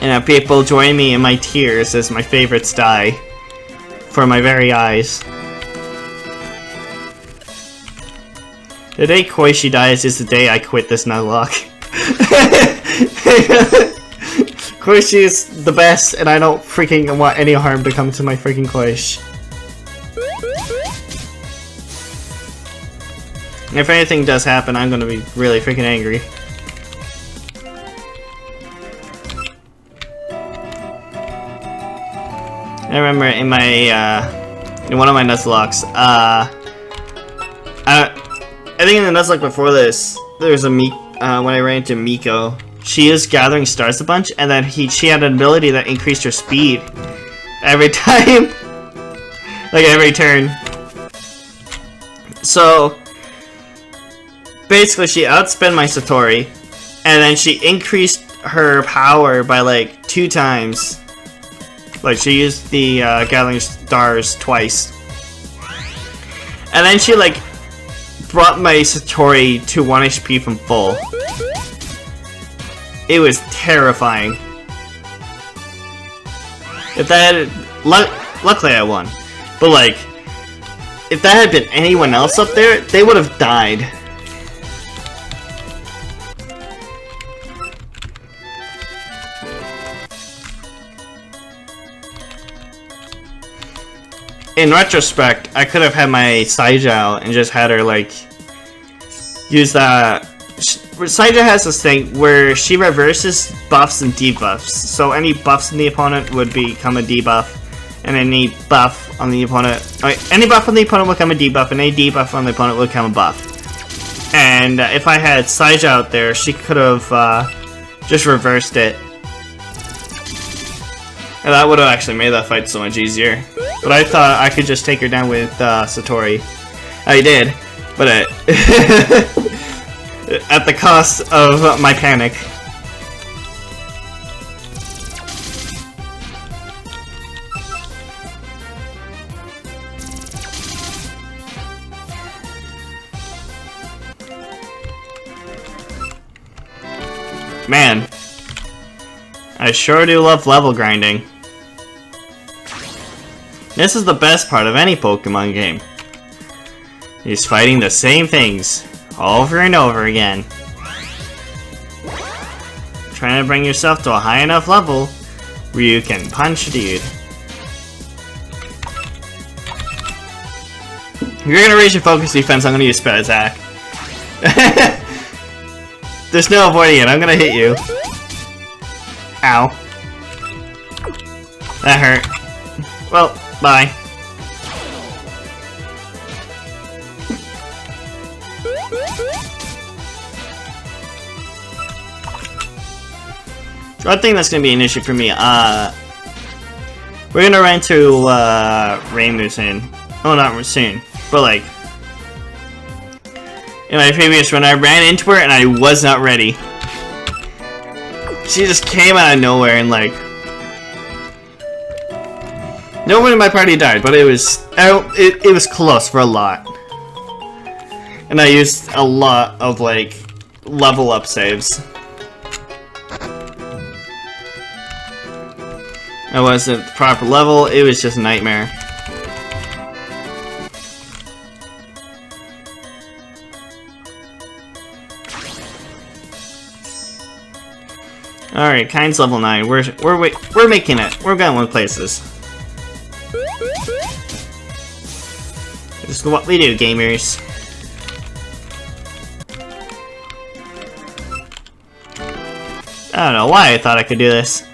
And have people join me in my tears as my favorites die. For my very eyes. The day Koishi dies is the day I quit this Nuzloke. Koishi is the best, and I don't freaking want any harm to come to my freaking Koishi. If anything does happen, I'm gonna be really freaking angry. I remember in my, in one of my Nuzlokes, I think in the Nuzlocke before this, there was when I ran into Miko, she is gathering stars a bunch, and then she had an ability that increased her speed every time, like every turn. So, basically she outspent my Satori, and then she increased her power by like 2 times. Like, she used the gathering stars twice. And then she, like, brought my Satori to 1 HP from full. It was terrifying. If that had... luckily I won. But, like, if that had been anyone else up there, they would have died. In retrospect, I could have had my Saija out and just had her, like, use that. Saija has this thing where she reverses buffs and debuffs. So any buffs in the opponent would become a debuff, and any buff on the opponent, any buff on the opponent will become a debuff, and any debuff on the opponent will become a buff. And if I had Saija out there, she could have just reversed it. And that would have actually made that fight so much easier. But I thought I could just take her down with Satori. I did, but At the cost of my panic. Man, I sure do love level grinding. This is the best part of any Pokemon game. He's fighting the same things over and over again. Trying to bring yourself to a high enough level where you can punch a dude. If you're gonna raise your focus defense, I'm gonna use Sped Attack. There's no avoiding it, I'm gonna hit you. Ow. That hurt. Well, bye. One thing that's gonna be an issue for me, we're gonna run into Reimu soon. Oh, not soon, but like in my previous run, I ran into her and I was not ready. She just came out of nowhere and like no one in my party died, but it was close for a lot, and I used a lot of like level up saves. I wasn't at the proper level, it was just a nightmare. Alright, Kind's level 9. We're making it. We're going places. This is what we do, gamers. I don't know why I thought I could do this.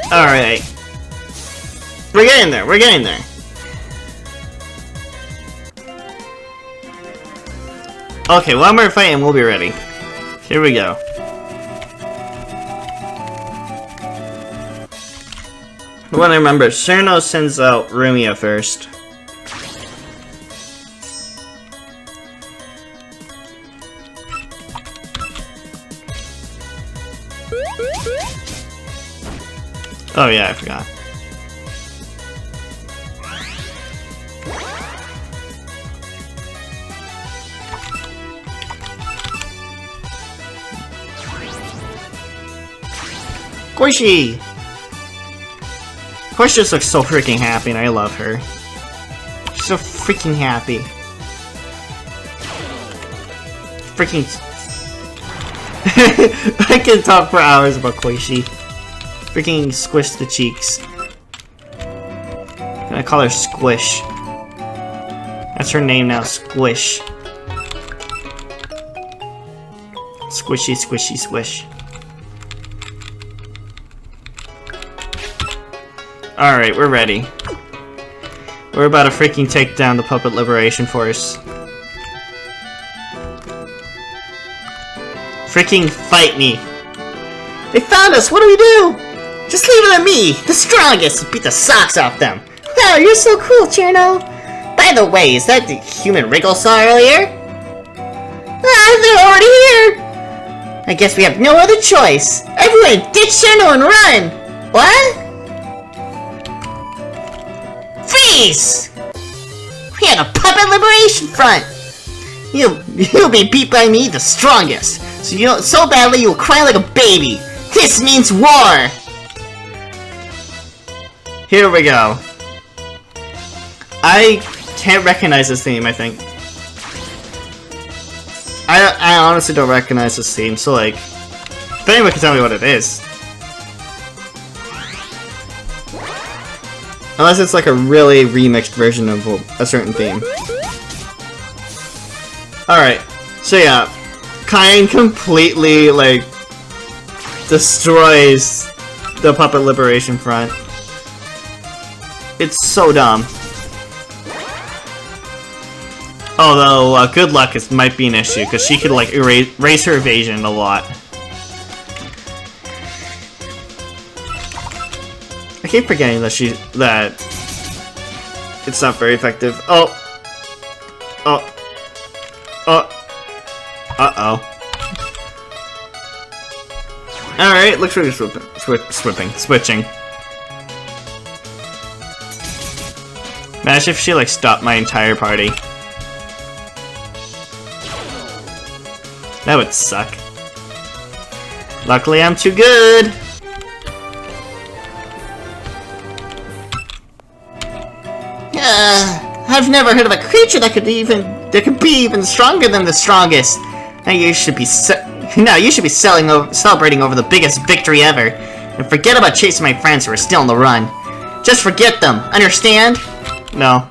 Alright. We're getting there, we're getting there. Okay, one more fight and we'll be ready. Here we go. I want to remember, Cerno sends out Rumia first. Oh yeah, I forgot. Squishy! Squish just looks so freaking happy and I love her. She's so freaking happy. Freaking... I can talk for hours about Koishi. Freaking squish the cheeks. I call her Squish. That's her name now, Squish. Squishy, squishy, squish. Alright, we're ready. We're about to freaking take down the Puppet Liberation Force. Freaking fight me! They found us! What do we do? Just leave it to me, the strongest, to beat the socks off them. Wow, you're so cool, Cherno. By the way, is that the human Wriggle saw earlier? Ah, they're already here! I guess we have no other choice. Everyone, ditch Cherno and run! What? Freeze! We have a Puppet Liberation Front! You'll be beat by me, the strongest. So badly you'll cry like a baby. This means war! Here we go. I can't recognize this theme, I think. I honestly don't recognize this theme, so like, if anyone can tell me what it is. Unless it's like a really remixed version of a certain theme. Alright, so yeah, Kyan completely, like, destroys the Puppet Liberation Front. It's so dumb. Although, good luck might be an issue, because she could, like, erase her evasion a lot. I keep forgetting that it's not very effective. Oh! Oh! Oh! Uh-oh. Alright, looks really switching. Imagine if she, like, stopped my entire party. That would suck. Luckily, I'm too good! I've never heard of a creature that could be even stronger than the strongest. Now you should be celebrating over the biggest victory ever, and forget about chasing my friends who are still on the run. Just forget them. Understand? No.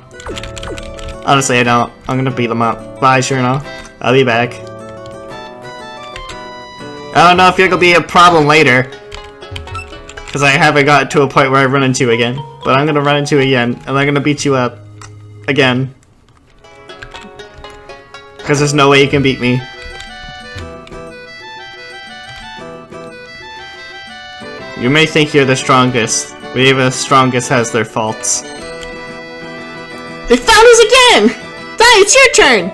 Honestly, I don't. I'm gonna beat them up. Bye, sure enough. I'll be back. I don't know if you're gonna be a problem later, because I haven't got to a point where I run into you again. But I'm gonna run into you again, and I'm gonna beat you up. Again. Because there's no way you can beat me. You may think you're the strongest, but even the strongest has their faults. They found us again! Dai, it's your turn!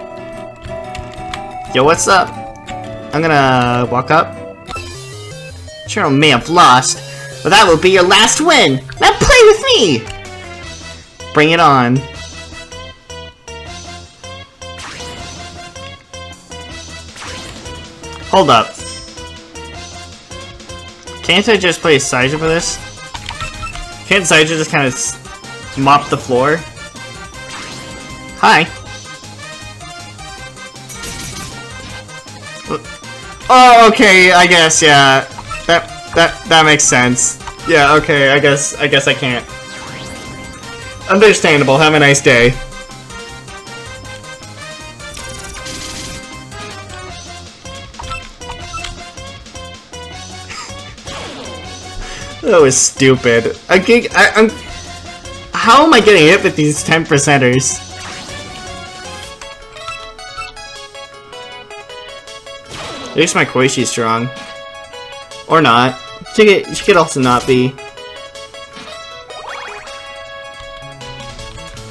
Yo, what's up? I'm gonna walk up. Cheryl may have lost, but that will be your last win! Now play with me! Bring it on. Hold up. Can't I just play Saija for this? Can't Saija just kind of mop the floor? Hi. Oh, okay, I guess, yeah. That makes sense. Yeah, okay, I guess I can't. Understandable, have a nice day. That was stupid. I'm... How am I getting hit with these 10%ers? At least my Koishi's strong. Or not. She could also not be.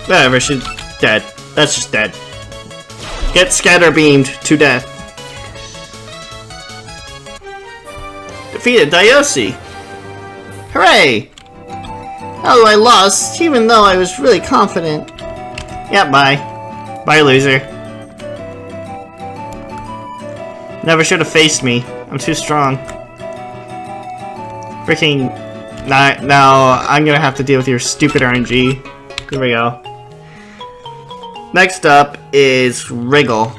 Whatever, she's dead. That's just dead. Get scatter beamed to death. Defeated Daioshi! Hooray! Oh, I lost, even though I was really confident. Yeah, bye. Bye, loser. Never should have faced me. I'm too strong. Freaking... Now, I'm gonna have to deal with your stupid RNG. Here we go. Next up is Wriggle.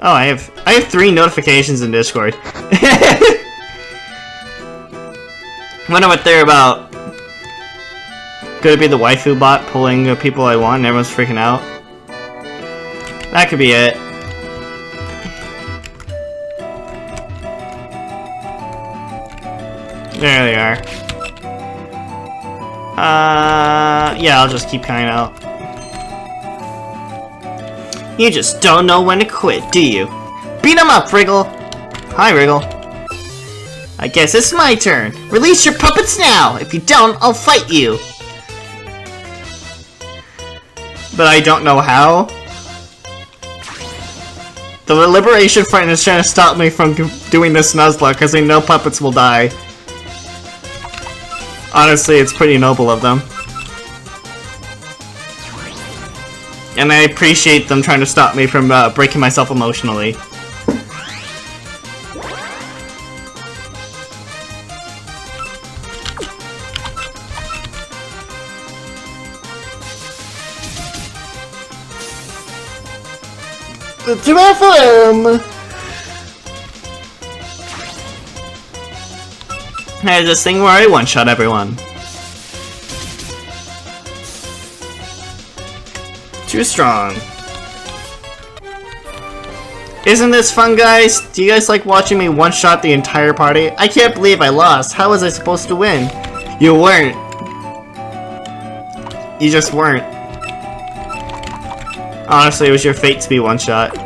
Oh, I have 3 notifications in Discord. Wonder what they're about. Could it be the waifu bot pulling the people I want and everyone's freaking out? That could be it. There they are. Yeah, I'll just keep Kyan out. You just don't know when to quit, do you? Beat him up, Wriggle! Hi, Wriggle. I guess it's my turn. Release your puppets now! If you don't, I'll fight you! But I don't know how. The Liberation Front is trying to stop me from doing this Nuzlocke because they know puppets will die. Honestly, it's pretty noble of them. And I appreciate them trying to stop me from breaking myself emotionally. Too bad for them! I had this thing where I one-shot everyone. Too strong. Isn't this fun, guys? Do you guys like watching me one-shot the entire party? I can't believe I lost. How was I supposed to win? You weren't. You just weren't. Honestly, it was your fate to be one-shot.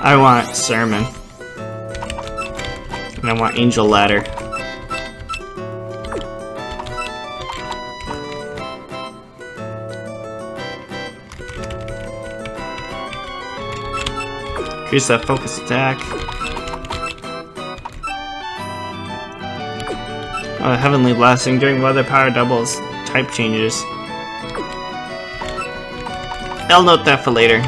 I want Sermon. And I want Angel Ladder. Increase that focus attack. Oh, Heavenly Blasting during weather power doubles type changes. I'll note that for later.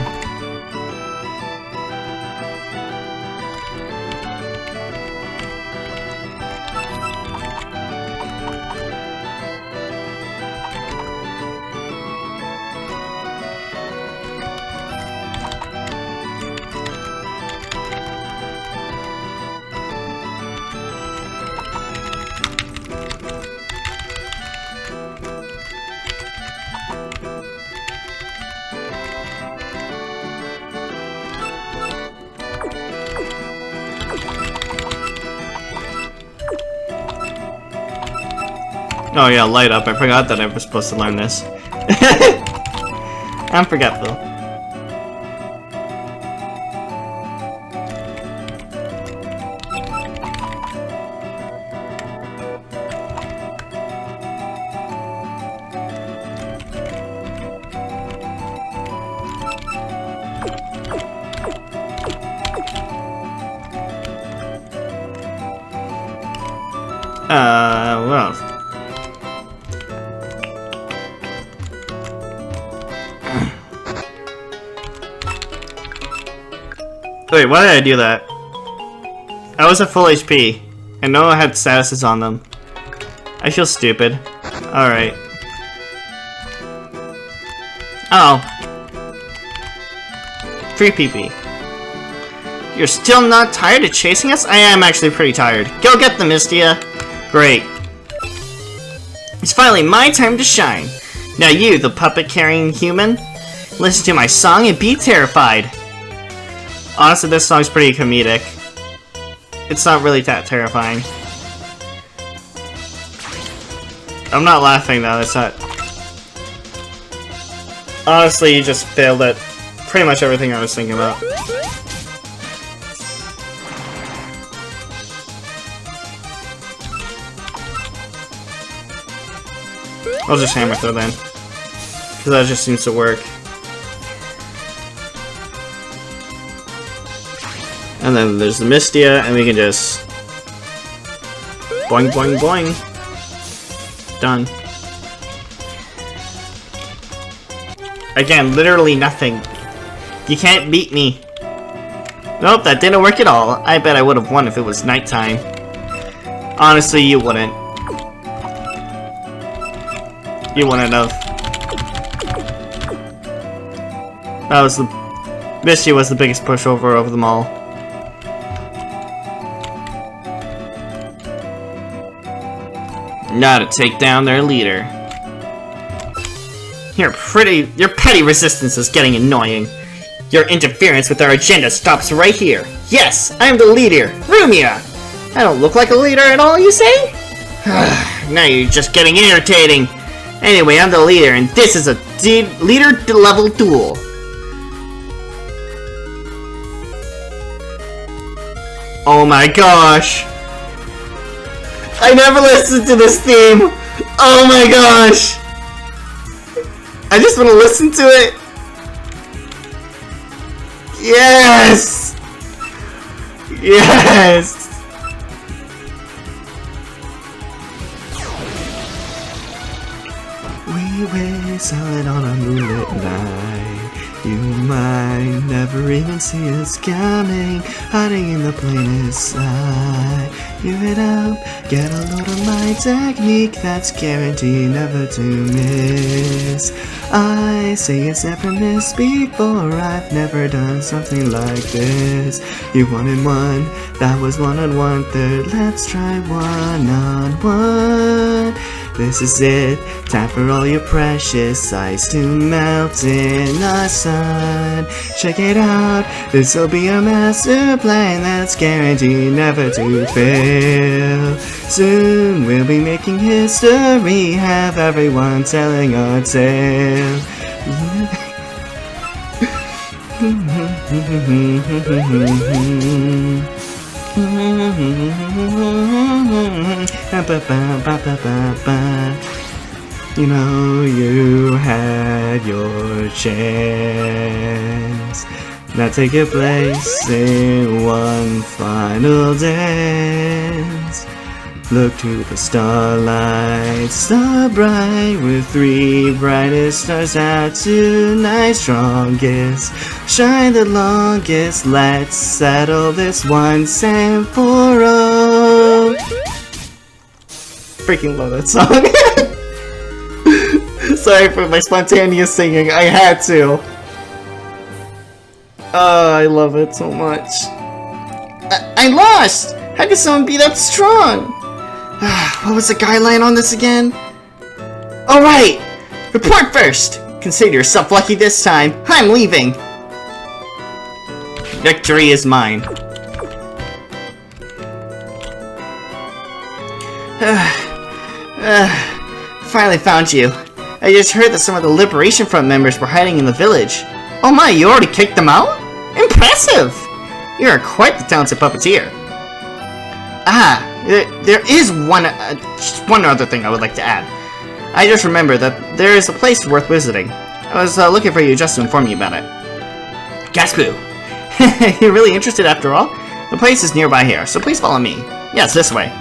Oh yeah, light up. I forgot that I was supposed to learn this. I'm forgetful. What else? Wait, why did I do that? I was at full HP, and no one had statuses on them. I feel stupid. Alright. Oh. Free PP. You're still not tired of chasing us? I am actually pretty tired. Go get them, Mistia! Great. It's finally my time to shine. Now you, the puppet-carrying human, listen to my song and be terrified. Honestly, this song's pretty comedic. It's not really that terrifying. I'm not laughing though, it's not... Honestly, you just failed at pretty much everything I was thinking about. I'll just hammer throw then. Because that just seems to work. And then there's the Mistia, and we can just... boing boing boing. Done. Again, literally nothing. You can't beat me. Nope, that didn't work at all. I bet I would have won if it was nighttime. Honestly, you wouldn't. You wouldn't have. That was the... Mistia was the biggest pushover of them all. Now to take down their leader. Your petty resistance is getting annoying. Your interference with our agenda stops right here. Yes, I am the leader, Rumia! I don't look like a leader at all, you say? Now you're just getting irritating. Anyway, I'm the leader, and this is a leader-level duel. Oh my gosh! I never listened to this theme! Oh my gosh! I just want to listen to it! Yes! Yes! We whistle on a moonlit night. You might never even see us coming, hiding in the plainest sight. Give it up, get a load of my technique that's guaranteed never to miss. I say it's never missed before, I've never done something like this. You wanted one, that was 1 on 1/3, let's try 1 on 1. This is it, time for all your precious ice to melt in the sun. Check it out, this'll be a master plan that's guaranteed never to fail. Soon we'll be making history, have everyone telling our tale. You know you had your chance. Now take your place in one final dance. Look to the starlight, star bright, with 3 brightest stars out tonight, strongest, shine the longest, let's settle this once and for all. Freaking love that song. Sorry for my spontaneous singing, I had to. Oh, I love it so much. I lost! How could someone be that strong? What was the guideline on this again? Alright! Report first! Consider yourself lucky this time. I'm leaving! Victory is mine. Finally found you. I just heard that some of the Liberation Front members were hiding in the village. Oh my, you already kicked them out? Impressive! You are quite the talented puppeteer. There is just one other thing I would like to add. I just remembered that there is a place worth visiting. I was looking for you just to inform you about it. Gaspu! You're really interested after all? The place is nearby here, so please follow me. Yes, this way.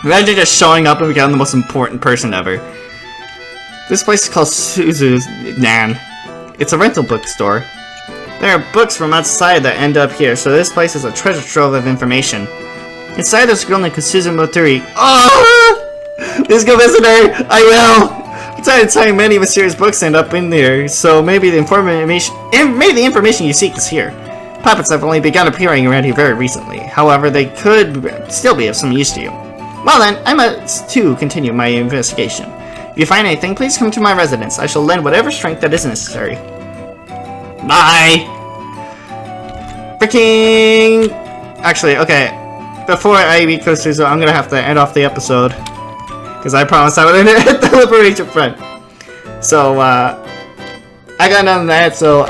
Imagine just showing up and becoming the most important person ever. This place is called Suzu's Nan. It's a rental bookstore. There are books from outside that end up here, so this place is a treasure trove of information. Inside there's a girl named Kasuzu Motori. Oh! Please go visit her! I will! I'm tired of telling many mysterious books end up in there, so maybe the information you seek is here. Puppets have only begun appearing around here very recently. However, they could still be of some use to you. Well then, I must too continue my investigation. If you find anything, please come to my residence. I shall lend whatever strength that is necessary. Bye! Freaking... Actually, okay. Before I meet Kosuzo, I'm gonna have to end off the episode. Because I promised I would hit the Liberation Front. So, I got none of that, so,